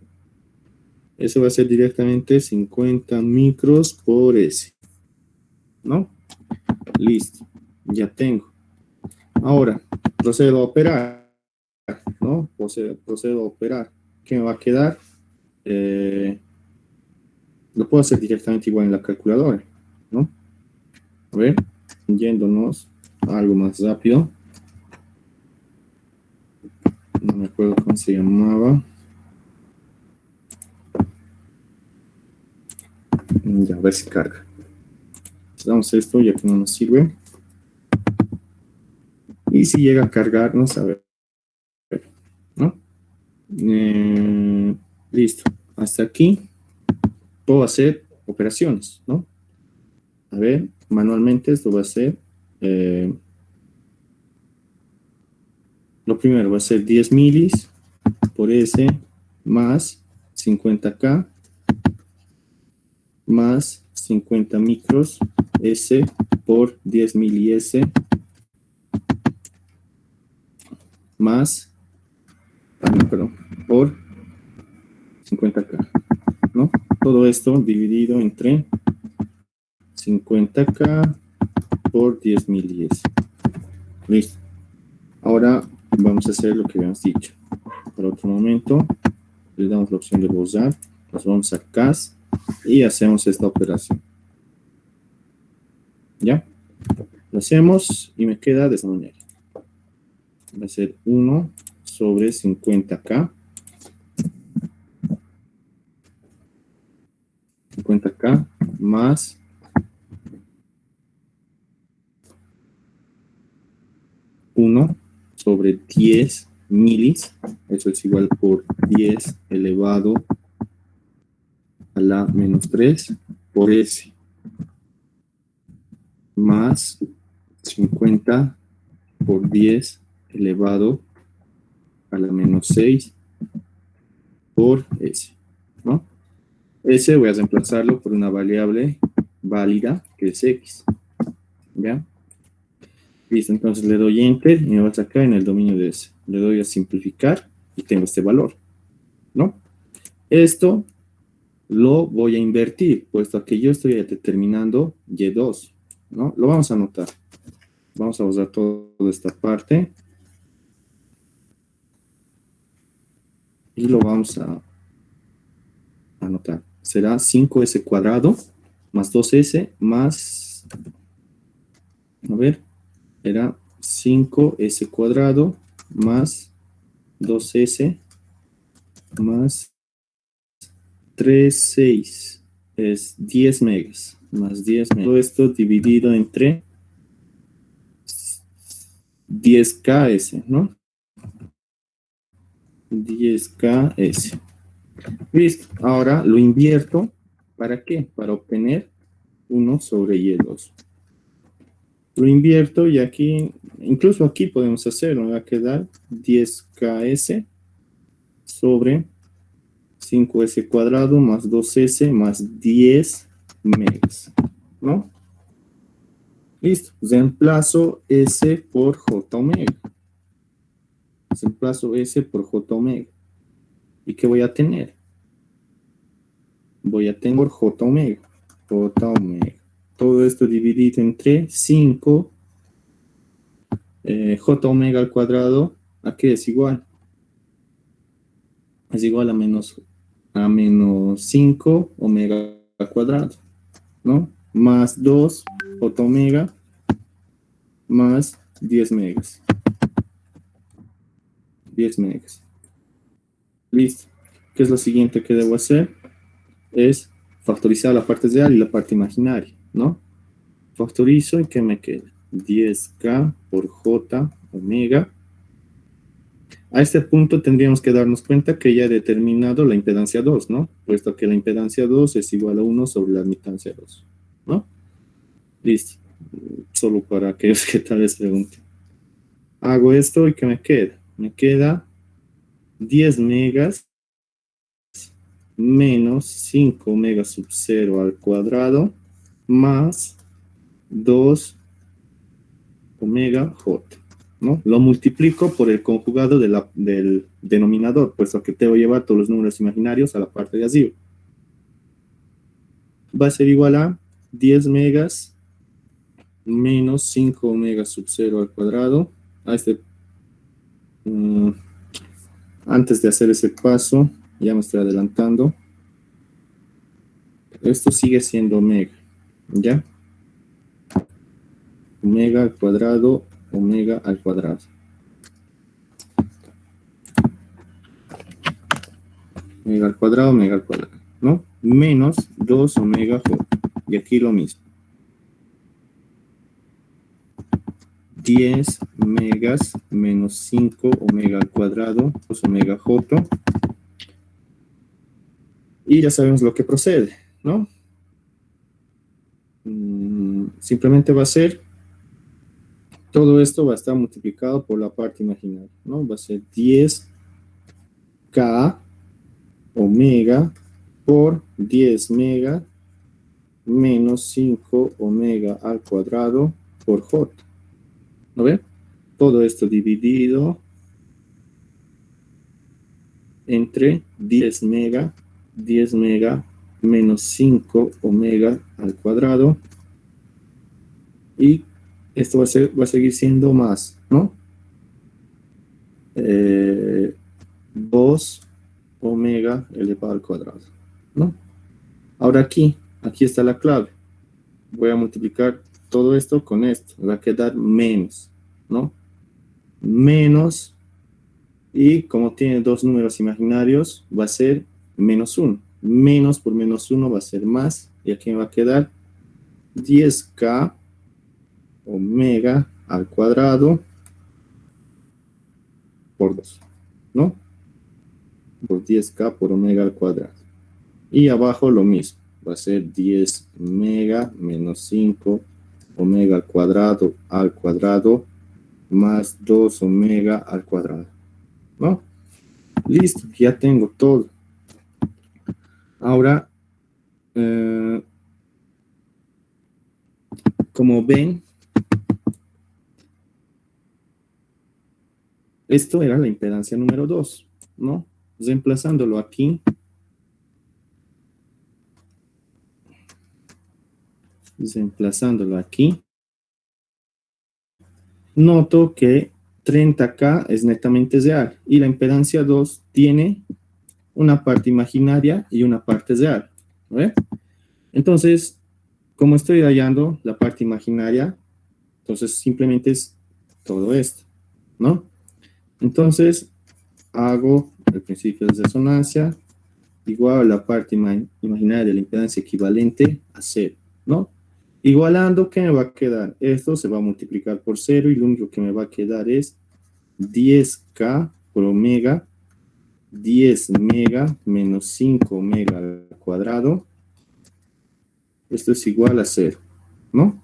Eso va a ser directamente 50 micros por S, ¿no? Listo, ya tengo. Ahora, procedo a operar, ¿no? Procedo a operar. ¿Qué me va a quedar? Lo puedo hacer directamente igual en la calculadora, ¿no? A ver, yéndonos a algo más rápido. No me acuerdo cómo se llamaba. Ya, a ver si carga. Damos esto ya que no nos sirve. Y si llega a cargarnos, a ver, ¿no? Listo. Hasta aquí puedo hacer operaciones, ¿no? A ver, manualmente esto va a ser, lo primero va a ser 10 milis por S más 50K más 50 micros S por 10 mili S más, perdón, por 50K, ¿no? Todo esto dividido entre 50K por 10 mili S. Listo. Ahora vamos a hacer lo que habíamos dicho. para otro momento. Le damos la opción de borrar. Nos vamos a CAS y hacemos esta operación. ¿Ya? Lo hacemos y me queda de esta manera. Va a ser 1 sobre 50K. 50K más 1 sobre 10 milis. Eso es igual por 10 elevado a la menos 3 por S. Más 50 por 10 elevado a la menos 6 por S, ¿no? S voy a reemplazarlo por una variable válida que es X, ¿ya? Listo, entonces le doy Enter y me va a sacar en el dominio de S. Le doy a simplificar y tengo este valor, ¿no? Esto lo voy a invertir, puesto que yo estoy determinando Y2, ¿no? Lo vamos a anotar. Vamos a usar toda esta parte. Y lo vamos a anotar. Será 5S cuadrado más 2S más... A ver, era 5S cuadrado más 2S más 3, 6. Es 10 megas. Más 10 megas. Todo esto dividido entre 10KS, ¿no? 10KS. Listo. Ahora lo invierto. ¿Para qué? Para obtener 1 sobre Y2. Lo invierto y aquí, incluso aquí podemos hacerlo. Me va a quedar 10KS sobre 5S cuadrado más 2S más 10 megas, ¿no? Listo. Reemplazo S por J omega. Reemplazo S por J omega. ¿Y qué voy a tener? Voy a tener por J omega. J omega. Todo esto dividido entre 5. J omega al cuadrado. ¿A qué es igual? Es igual a menos 5 omega al cuadrado, ¿no? Más 2 J omega más 10 megas. 10 megas. Listo. ¿Qué es lo siguiente que debo hacer? Es factorizar la parte real y la parte imaginaria, ¿no? Factorizo y ¿qué me queda? 10K por J omega. A este punto tendríamos que darnos cuenta que ya he determinado la impedancia 2, ¿no? Puesto que la impedancia 2 es igual a 1 sobre la admitancia 2, ¿no? Listo. Solo para aquellos que tal vez pregunten. Hago esto y ¿qué me queda? Me queda 10 megas menos 5 omega sub 0 al cuadrado más 2 omega j, ¿no? Lo multiplico por el conjugado del denominador, puesto que tengo que llevar todos los números imaginarios a la parte de arriba. Va a ser igual a 10 megas menos 5 omega sub 0 al cuadrado. Antes de hacer ese paso, ya me estoy adelantando. Esto sigue siendo omega, ¿ya? Omega al cuadrado, omega al cuadrado. Omega al cuadrado, ¿no? Menos 2 omega j. Y aquí lo mismo. 10 megas menos 5 omega al cuadrado, 2 omega j. Y ya sabemos lo que procede, ¿no? Simplemente va a ser, todo esto va a estar multiplicado por la parte imaginaria, ¿no? Va a ser 10K omega por 10 mega menos 5 omega al cuadrado por j. ¿No ven? Todo esto dividido entre 10 mega menos 5 omega al cuadrado. Y esto va a seguir siendo más, ¿no? 2 omega elevado al cuadrado, ¿no? Ahora aquí está la clave. Voy a multiplicar todo esto con esto. Me va a quedar menos, ¿no? Menos, y como tiene dos números imaginarios, va a ser menos 1. Menos por menos 1 va a ser más. Y aquí me va a quedar 10k omega al cuadrado por 2, ¿no? Por 10k por omega al cuadrado. Y abajo lo mismo. Va a ser 10 omega menos 5 omega al cuadrado más 2 omega al cuadrado, ¿no? Listo, ya tengo todo. Ahora, como ven, esto era la impedancia número 2, ¿no? Reemplazándolo aquí, noto que 30K es netamente real y la impedancia 2 tiene una parte imaginaria y una parte real, ¿no? Entonces, como estoy hallando la parte imaginaria, entonces simplemente es todo esto, ¿no? Entonces, hago el principio de resonancia igual a la parte imaginaria de la impedancia equivalente a 0, ¿no? Igualando, ¿qué me va a quedar? Esto se va a multiplicar por 0 y lo único que me va a quedar es 10k por omega, 10 mega menos 5 omega al cuadrado. Esto es igual a 0, ¿no?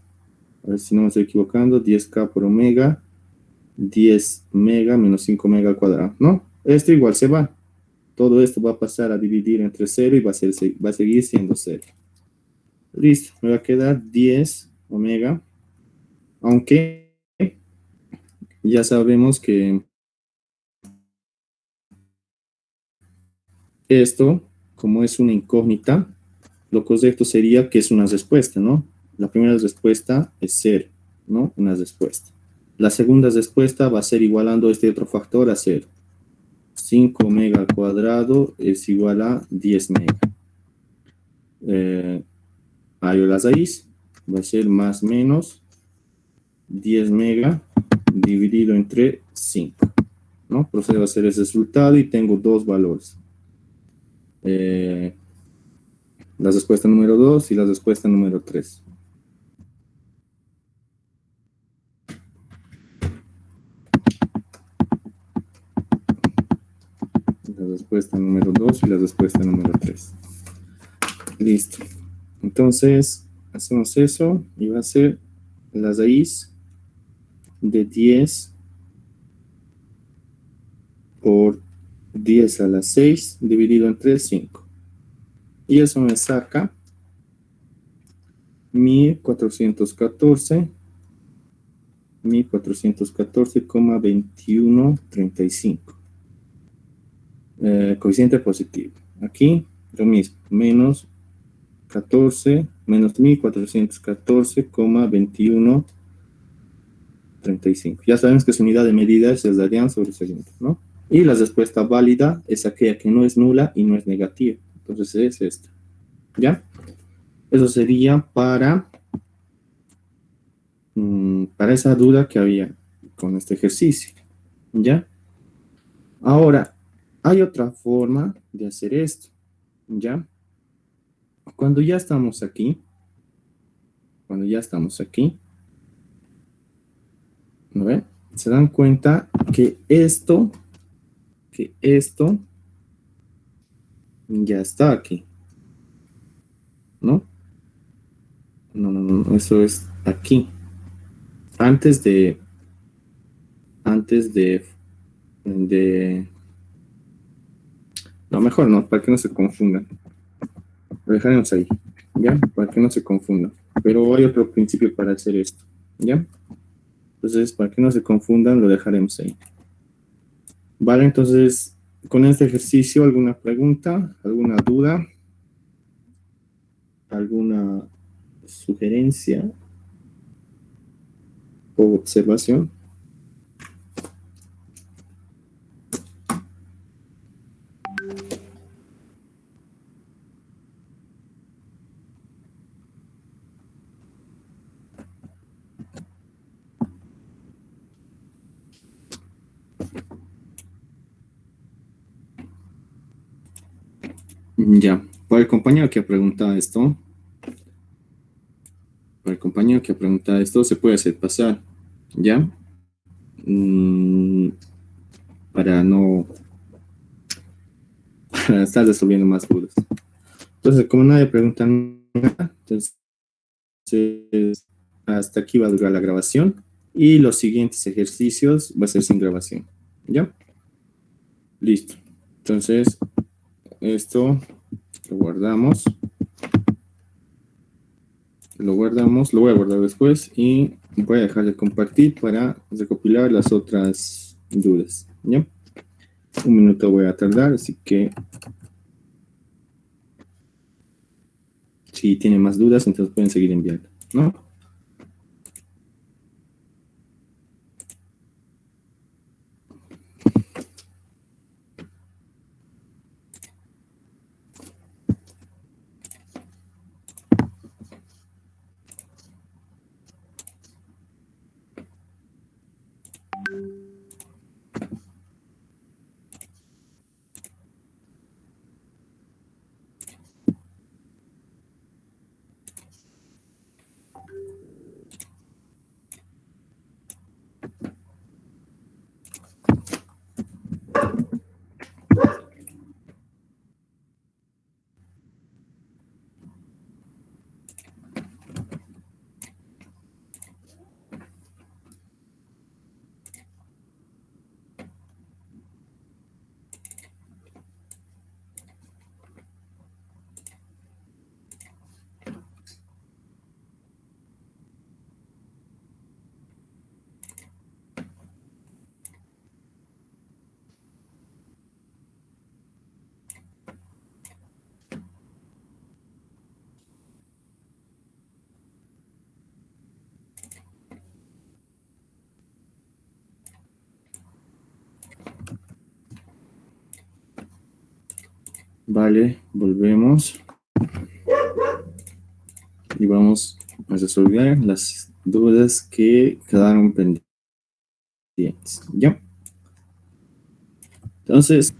A ver si no me estoy equivocando. 10k por omega, 10 mega menos 5 mega al cuadrado, ¿no? Esto igual se va. Todo esto va a pasar a dividir entre 0 y va a seguir siendo 0. Listo, me va a quedar 10 omega, aunque ya sabemos que esto, como es una incógnita, lo correcto sería que es una respuesta, ¿no? La primera respuesta es 0, ¿no? Una respuesta. La segunda respuesta va a ser igualando este otro factor a 0. 5 omega al cuadrado es igual a 10 mega. Hallo las raíz, va a ser más menos 10 mega dividido entre 5, ¿no? Procedo a hacer ese resultado y tengo dos valores. La respuesta número 2 y la respuesta número 3. La respuesta número 2 y la respuesta número 3. Listo. Entonces, hacemos eso y va a ser la raíz de 10 por 10 a la 6 dividido entre 5. Y eso me saca 1414,2135. Coeficiente positivo. Aquí lo mismo, menos 14, menos 1414,2135. Ya sabemos que su unidad de medida es el radian sobre segundo, ¿no? Y la respuesta válida es aquella que no es nula y no es negativa. Entonces es esta. ¿Ya? Eso sería para esa duda que había con este ejercicio. ¿Ya? Ahora, hay otra forma de hacer esto. ¿Ya? Cuando ya estamos aquí, ¿no ven? Se dan cuenta que esto ya está aquí, ¿no? No, eso es aquí. Antes de no, mejor no, para que no se confundan. Lo dejaremos ahí, ¿ya? Para que no se confundan. Pero hay otro principio para hacer esto, ¿ya? Entonces, para que no se confundan, lo dejaremos ahí. Vale, entonces, con este ejercicio, ¿alguna pregunta? ¿Alguna duda? ¿Alguna sugerencia o observación? Ya, para el compañero que ha preguntado esto, se puede hacer pasar, ¿ya? Mm, para no para estar resolviendo más dudas. Entonces, como nadie pregunta nada, entonces hasta aquí va a durar la grabación y los siguientes ejercicios va a ser sin grabación, ¿ya? Listo. Entonces, esto lo guardamos, lo voy a guardar después y voy a dejar de compartir para recopilar las otras dudas, ¿ya? Un minuto voy a tardar, así que si tienen más dudas, entonces pueden seguir enviando, ¿no? Vale, volvemos y vamos a resolver las dudas que quedaron pendientes, ¿ya? Entonces,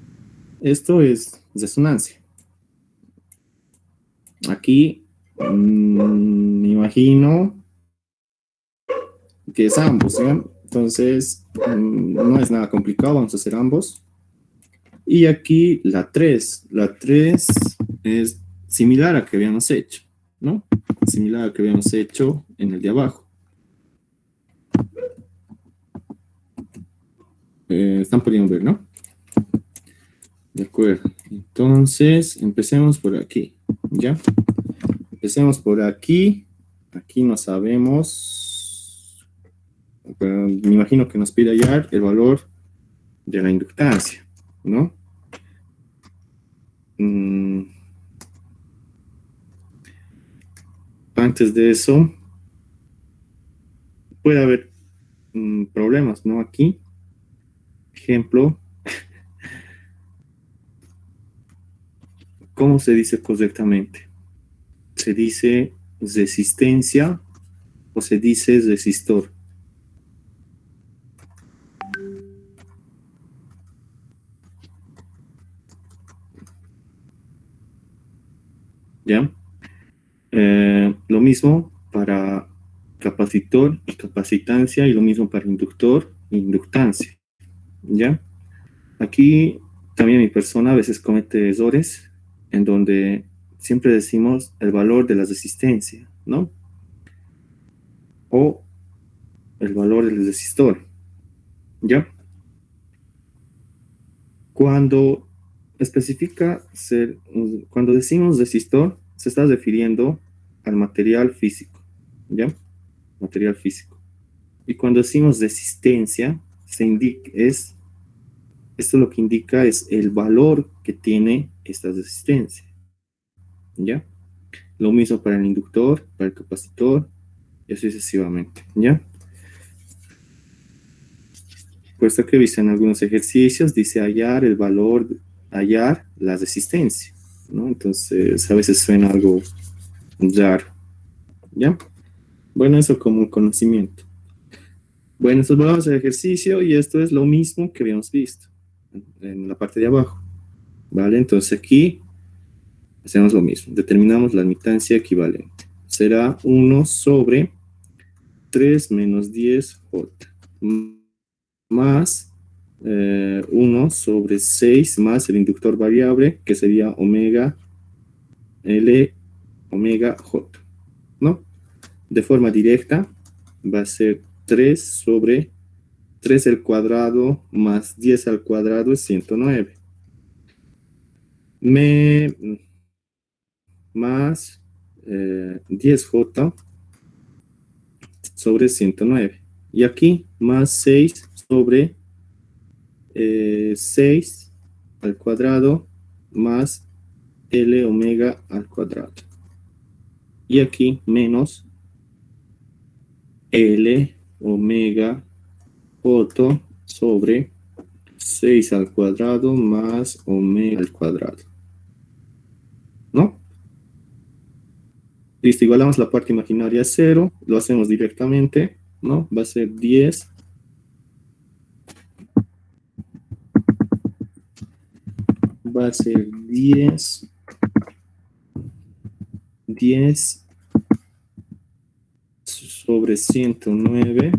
esto es resonancia. Aquí me imagino que es ambos, ¿ya? Entonces, no es nada complicado, vamos a hacer ambos. Y aquí la 3 es similar a que habíamos hecho, ¿no? Similar a que habíamos hecho en el de abajo. Están pudiendo ver, ¿no? De acuerdo. Entonces, empecemos por aquí, ¿ya? Empecemos por aquí. Aquí no sabemos. Pero me imagino que nos pide hallar el valor de la inductancia, ¿no? Antes de eso, puede haber problemas, ¿no? Aquí, ejemplo, ¿cómo se dice correctamente? ¿Se dice resistencia o se dice resistor? ¿Ya? Lo mismo para capacitor y capacitancia y lo mismo para inductor e inductancia, ¿ya? Aquí también mi persona a veces comete errores en donde siempre decimos el valor de la resistencia, ¿no? O el valor del resistor, ¿ya? Cuando cuando decimos resistor, se está refiriendo al material físico, ¿ya? Material físico. Y cuando decimos resistencia, esto lo que indica es el valor que tiene esta resistencia, ¿ya? Lo mismo para el inductor, para el capacitor, y así sucesivamente, ¿ya? Puesto que viste en algunos ejercicios, dice hallar el valor, hallar la resistencia, ¿no? Entonces, a veces suena algo raro, ¿ya? Bueno, eso como un conocimiento. Bueno, entonces vamos al ejercicio y esto es lo mismo que habíamos visto en la parte de abajo, ¿vale? Entonces aquí hacemos lo mismo. Determinamos la admitancia equivalente. Será 1 sobre 3 menos 10J más 1 sobre 6 más el inductor variable, que sería omega L omega J, ¿no? De forma directa va a ser 3 sobre 3 al cuadrado más 10 al cuadrado es 109. Más 10J sobre 109. Y aquí más 6 sobre 6 al cuadrado más L omega al cuadrado. Y aquí menos L omega J sobre 6 al cuadrado más omega al cuadrado. ¿No? Listo, igualamos la parte imaginaria a 0, lo hacemos directamente, ¿no? Va a ser 10 sobre 109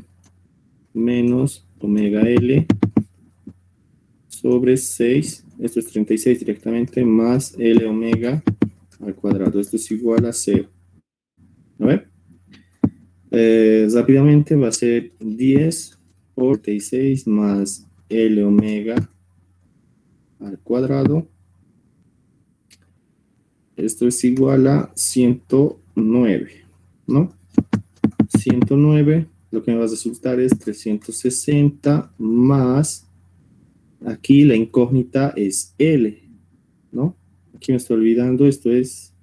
menos omega L sobre 6, esto es 36 directamente, más L omega al cuadrado. Esto es igual a 0. A ver. Rápidamente va a ser 10 por 36 más L omega al cuadrado. Esto es igual a 109, ¿no? 109, lo que me va a resultar es 360 más, aquí la incógnita es L, ¿no? Aquí me estoy olvidando, esto es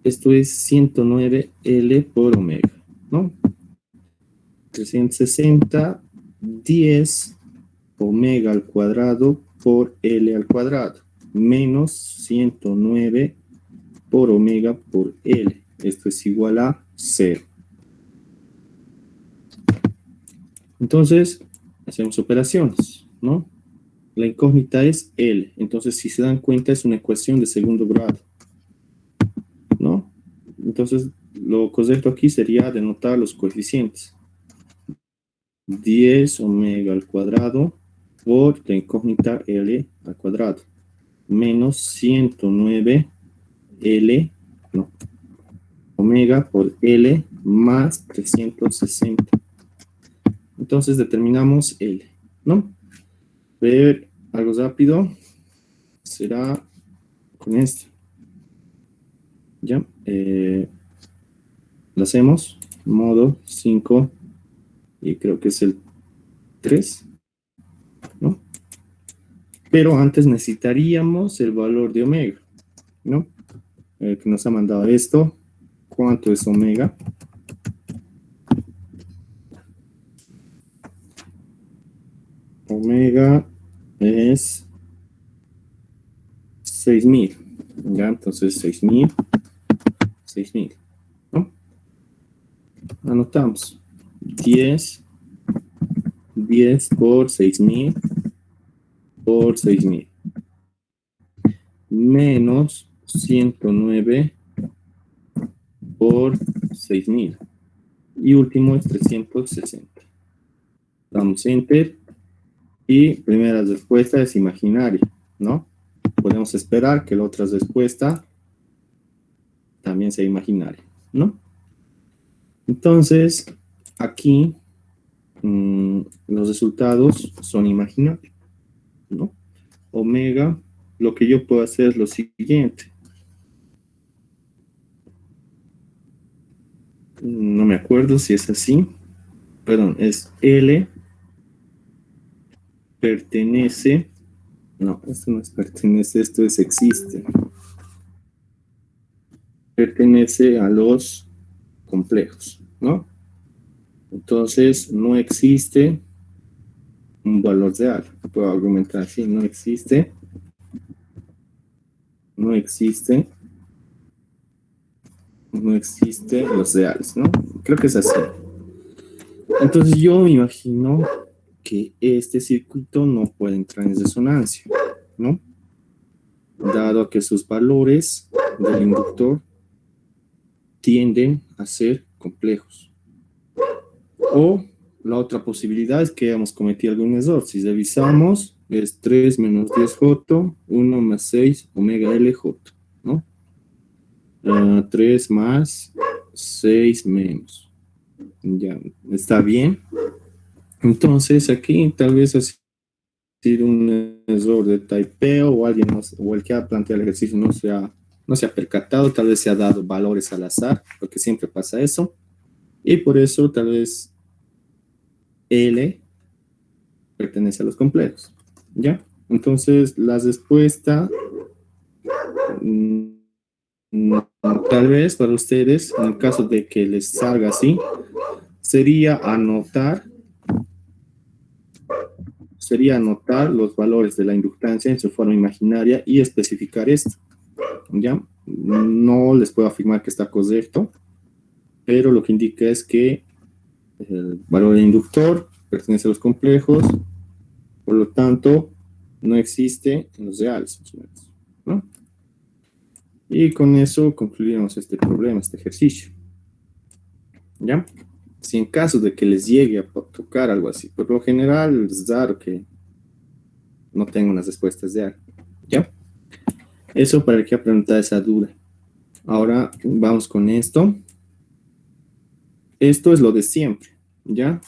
109L por omega, ¿no? 360, 10 omega al cuadrado por L al cuadrado, menos 109 por omega por L. Esto es igual a 0. Entonces, hacemos operaciones, ¿no? La incógnita es L. Entonces, si se dan cuenta, es una ecuación de segundo grado, ¿no? Entonces, lo correcto aquí sería denotar los coeficientes. 10 omega al cuadrado por la incógnita L al cuadrado, menos 109 L, no, omega por L más 360. Entonces determinamos L, ¿no? Ver algo rápido será con esto. Ya, lo hacemos, modo 5, y creo que es el 3, ¿no? Pero antes necesitaríamos el valor de omega, ¿no? Que nos ha mandado esto. ¿Cuánto es omega? Omega es 6000. Ya, entonces 6000, ¿no? Anotamos 10 por 6000 por 6000 menos 109 por 6000 y último es 360. Damos enter y primera respuesta es imaginaria, ¿no? Podemos esperar que la otra respuesta también sea imaginaria, ¿no? Entonces, aquí los resultados son imaginarios, ¿no? Omega, lo que yo puedo hacer es lo siguiente. No me acuerdo si es así. Perdón, es L pertenece. No, esto no es pertenece, esto es existe. Pertenece a los complejos, ¿no? Entonces, no existe un valor real. Puedo argumentar así, no existe los reales, ¿no? Creo que es así. Entonces yo me imagino que este circuito no puede entrar en resonancia, ¿no? dado que sus valores del inductor tienden a ser complejos. O la otra posibilidad es que hemos cometido algún error. Si revisamos, es 3 menos 10J, 1 más 6 omega LJ, ¿no? 3 más 6 menos. Ya, está bien. Entonces, aquí tal vez ha sido un error de typeo o alguien más, o el que ha planteado el ejercicio no se ha percatado, tal vez se ha dado valores al azar, porque siempre pasa eso. Y por eso tal vez L pertenece a los complejos, ¿ya? Entonces, la respuesta, tal vez para ustedes, en el caso de que les salga así, sería anotar los valores de la inductancia en su forma imaginaria y especificar esto, ¿ya? No les puedo afirmar que está correcto, pero lo que indica es que el valor del inductor pertenece a los complejos, por lo tanto, no existe en los reales, ¿no? Y con eso concluimos este problema, este ejercicio, ¿ya? Si en caso de que les llegue a tocar algo así, por lo general es raro que no tenga unas respuestas de algo, ¿ya? Eso para que preguntar esa duda. Ahora vamos con esto. Esto es lo de siempre, ¿ya?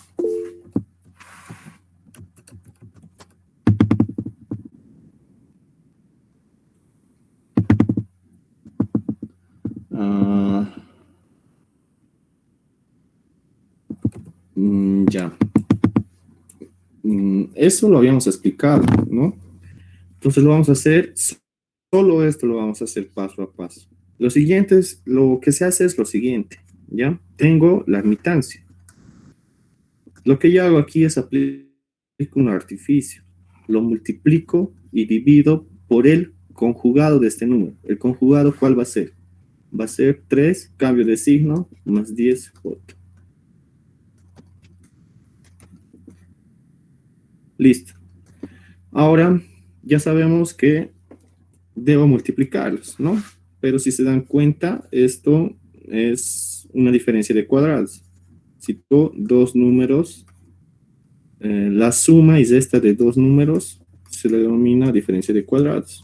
Ya. Eso lo habíamos explicado, ¿no? Entonces lo vamos a hacer, solo esto lo vamos a hacer paso a paso. Lo siguiente es, lo que se hace es lo siguiente, ¿ya? Tengo la admitancia. Lo que yo hago aquí es aplicar un artificio. Lo multiplico y divido por el conjugado de este número. ¿El conjugado cuál va a ser? Va a ser 3, cambio de signo, más 10J. Listo. Ahora ya sabemos que debo multiplicarlos, ¿no? Pero si se dan cuenta, esto es una diferencia de cuadrados. Si tengo dos números, la suma y resta de dos números se le denomina diferencia de cuadrados,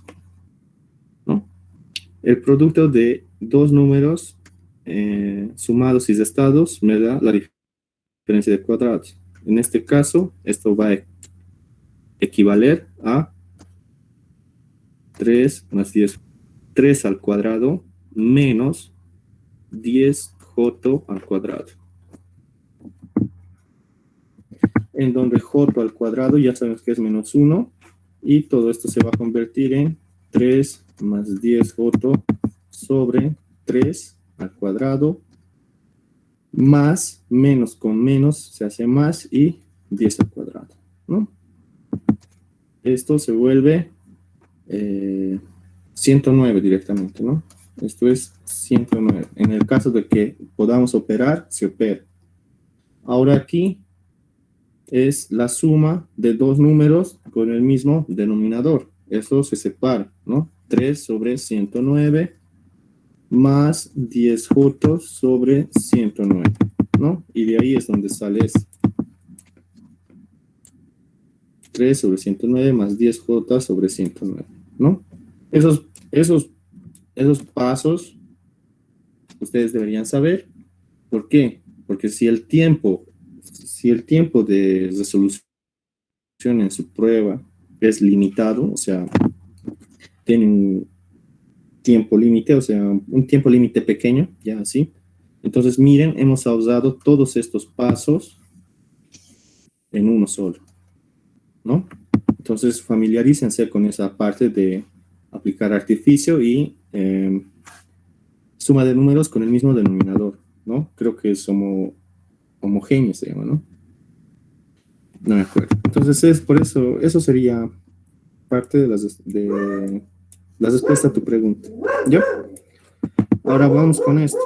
¿no? El producto de dos números sumados y restados me da la diferencia de cuadrados. En este caso, esto va a equivaler a 3 más 10, 3 al cuadrado menos 10J al cuadrado. En donde J al cuadrado ya sabemos que es menos 1 y todo esto se va a convertir en 3 más 10J sobre 3 al cuadrado más menos con menos se hace más y 10 al cuadrado, ¿no? Esto se vuelve 109 directamente, ¿no? Esto es 109. En el caso de que podamos operar, se opera. Ahora aquí es la suma de dos números con el mismo denominador. Eso se separa, ¿no? 3 sobre 109 más 10J sobre 109, ¿no? Y de ahí es donde sale eso. 3 sobre 109 más 10J sobre 109, ¿no? Esos pasos ustedes deberían saber. ¿Por qué? Porque si el tiempo de resolución en su prueba es limitado, o sea, tiene un tiempo límite, o sea, un tiempo límite pequeño, ya así. Entonces, miren, hemos usado todos estos pasos en uno solo, ¿no? Entonces, familiarícense con esa parte de aplicar artificio y suma de números con el mismo denominador, ¿no? Creo que somos homogéneos, se llama, ¿no? No me acuerdo. Entonces, es por eso, eso sería parte de la respuesta a tu pregunta. ¿Ya? Ahora vamos con esto.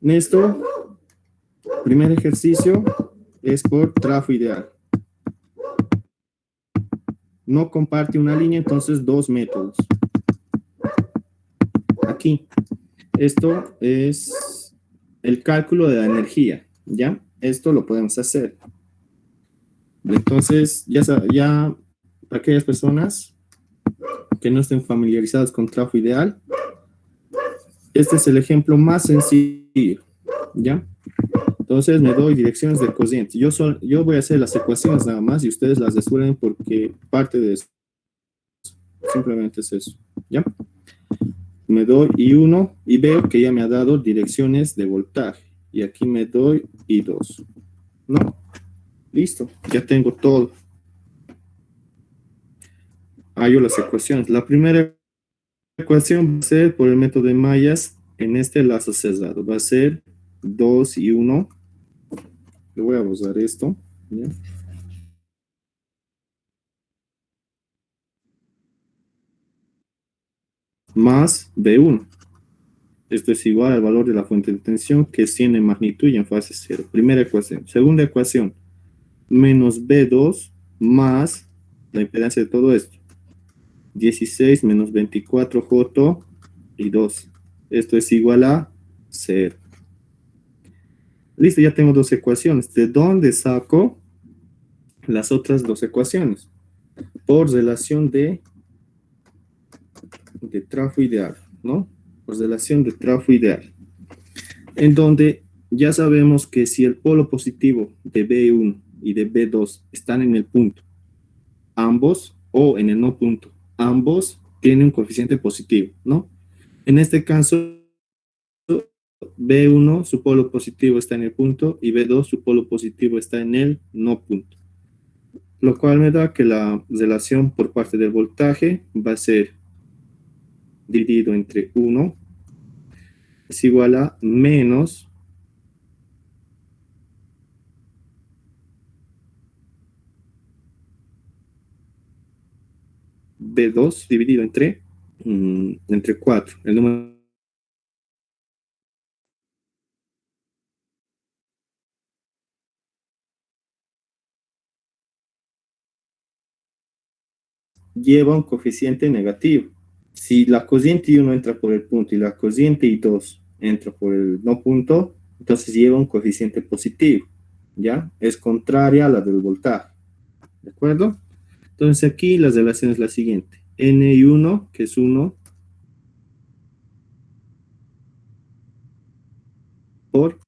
En esto, primer ejercicio es por trafo ideal. no comparte una línea, entonces dos métodos. Aquí, esto es el cálculo de la energía, ¿ya? Esto lo podemos hacer. Entonces, ya aquellas personas que no estén familiarizadas con trafo ideal, este es el ejemplo más sencillo, ¿ya? Entonces me doy direcciones de cociente. Yo voy a hacer las ecuaciones nada más y ustedes las resuelven porque parte de eso. Simplemente es eso, ¿ya? Me doy I1 y veo que ya me ha dado direcciones de voltaje. Y aquí me doy I2. ¿No? Listo, ya tengo todo. Hallo las ecuaciones. La primera ecuación va a ser por el método de mallas en este lazo cerrado. Va a ser 2 y 1. Le voy a borrar esto, ¿ya? Más B1. Esto es igual al valor de la fuente de tensión que tiene magnitud y en fase cero. Primera ecuación. Segunda ecuación. Menos B2 más la impedancia de todo esto. 16 menos 24J y 2. Esto es igual a 0. Listo, ya tengo dos ecuaciones. ¿De dónde saco las otras dos ecuaciones? Por relación de trafo ideal, ¿no? Por relación de trafo ideal. En donde ya sabemos que si el polo positivo de B1 y de B2 están en el punto, ambos, o en el no punto, ambos tienen un coeficiente positivo, ¿no? En este caso, B1, su polo positivo está en el punto, y B2, su polo positivo está en el no punto. Lo cual me da que la relación por parte del voltaje va a ser dividido entre 1 es igual a menos B2 dividido entre 4. El número lleva un coeficiente negativo. Si la cociente I1 entra por el punto y la cociente I2 entra por el no punto, entonces lleva un coeficiente positivo, ¿ya? Es contraria a la del voltaje, ¿de acuerdo? Entonces aquí la relación es la siguiente. N1, que es 1, por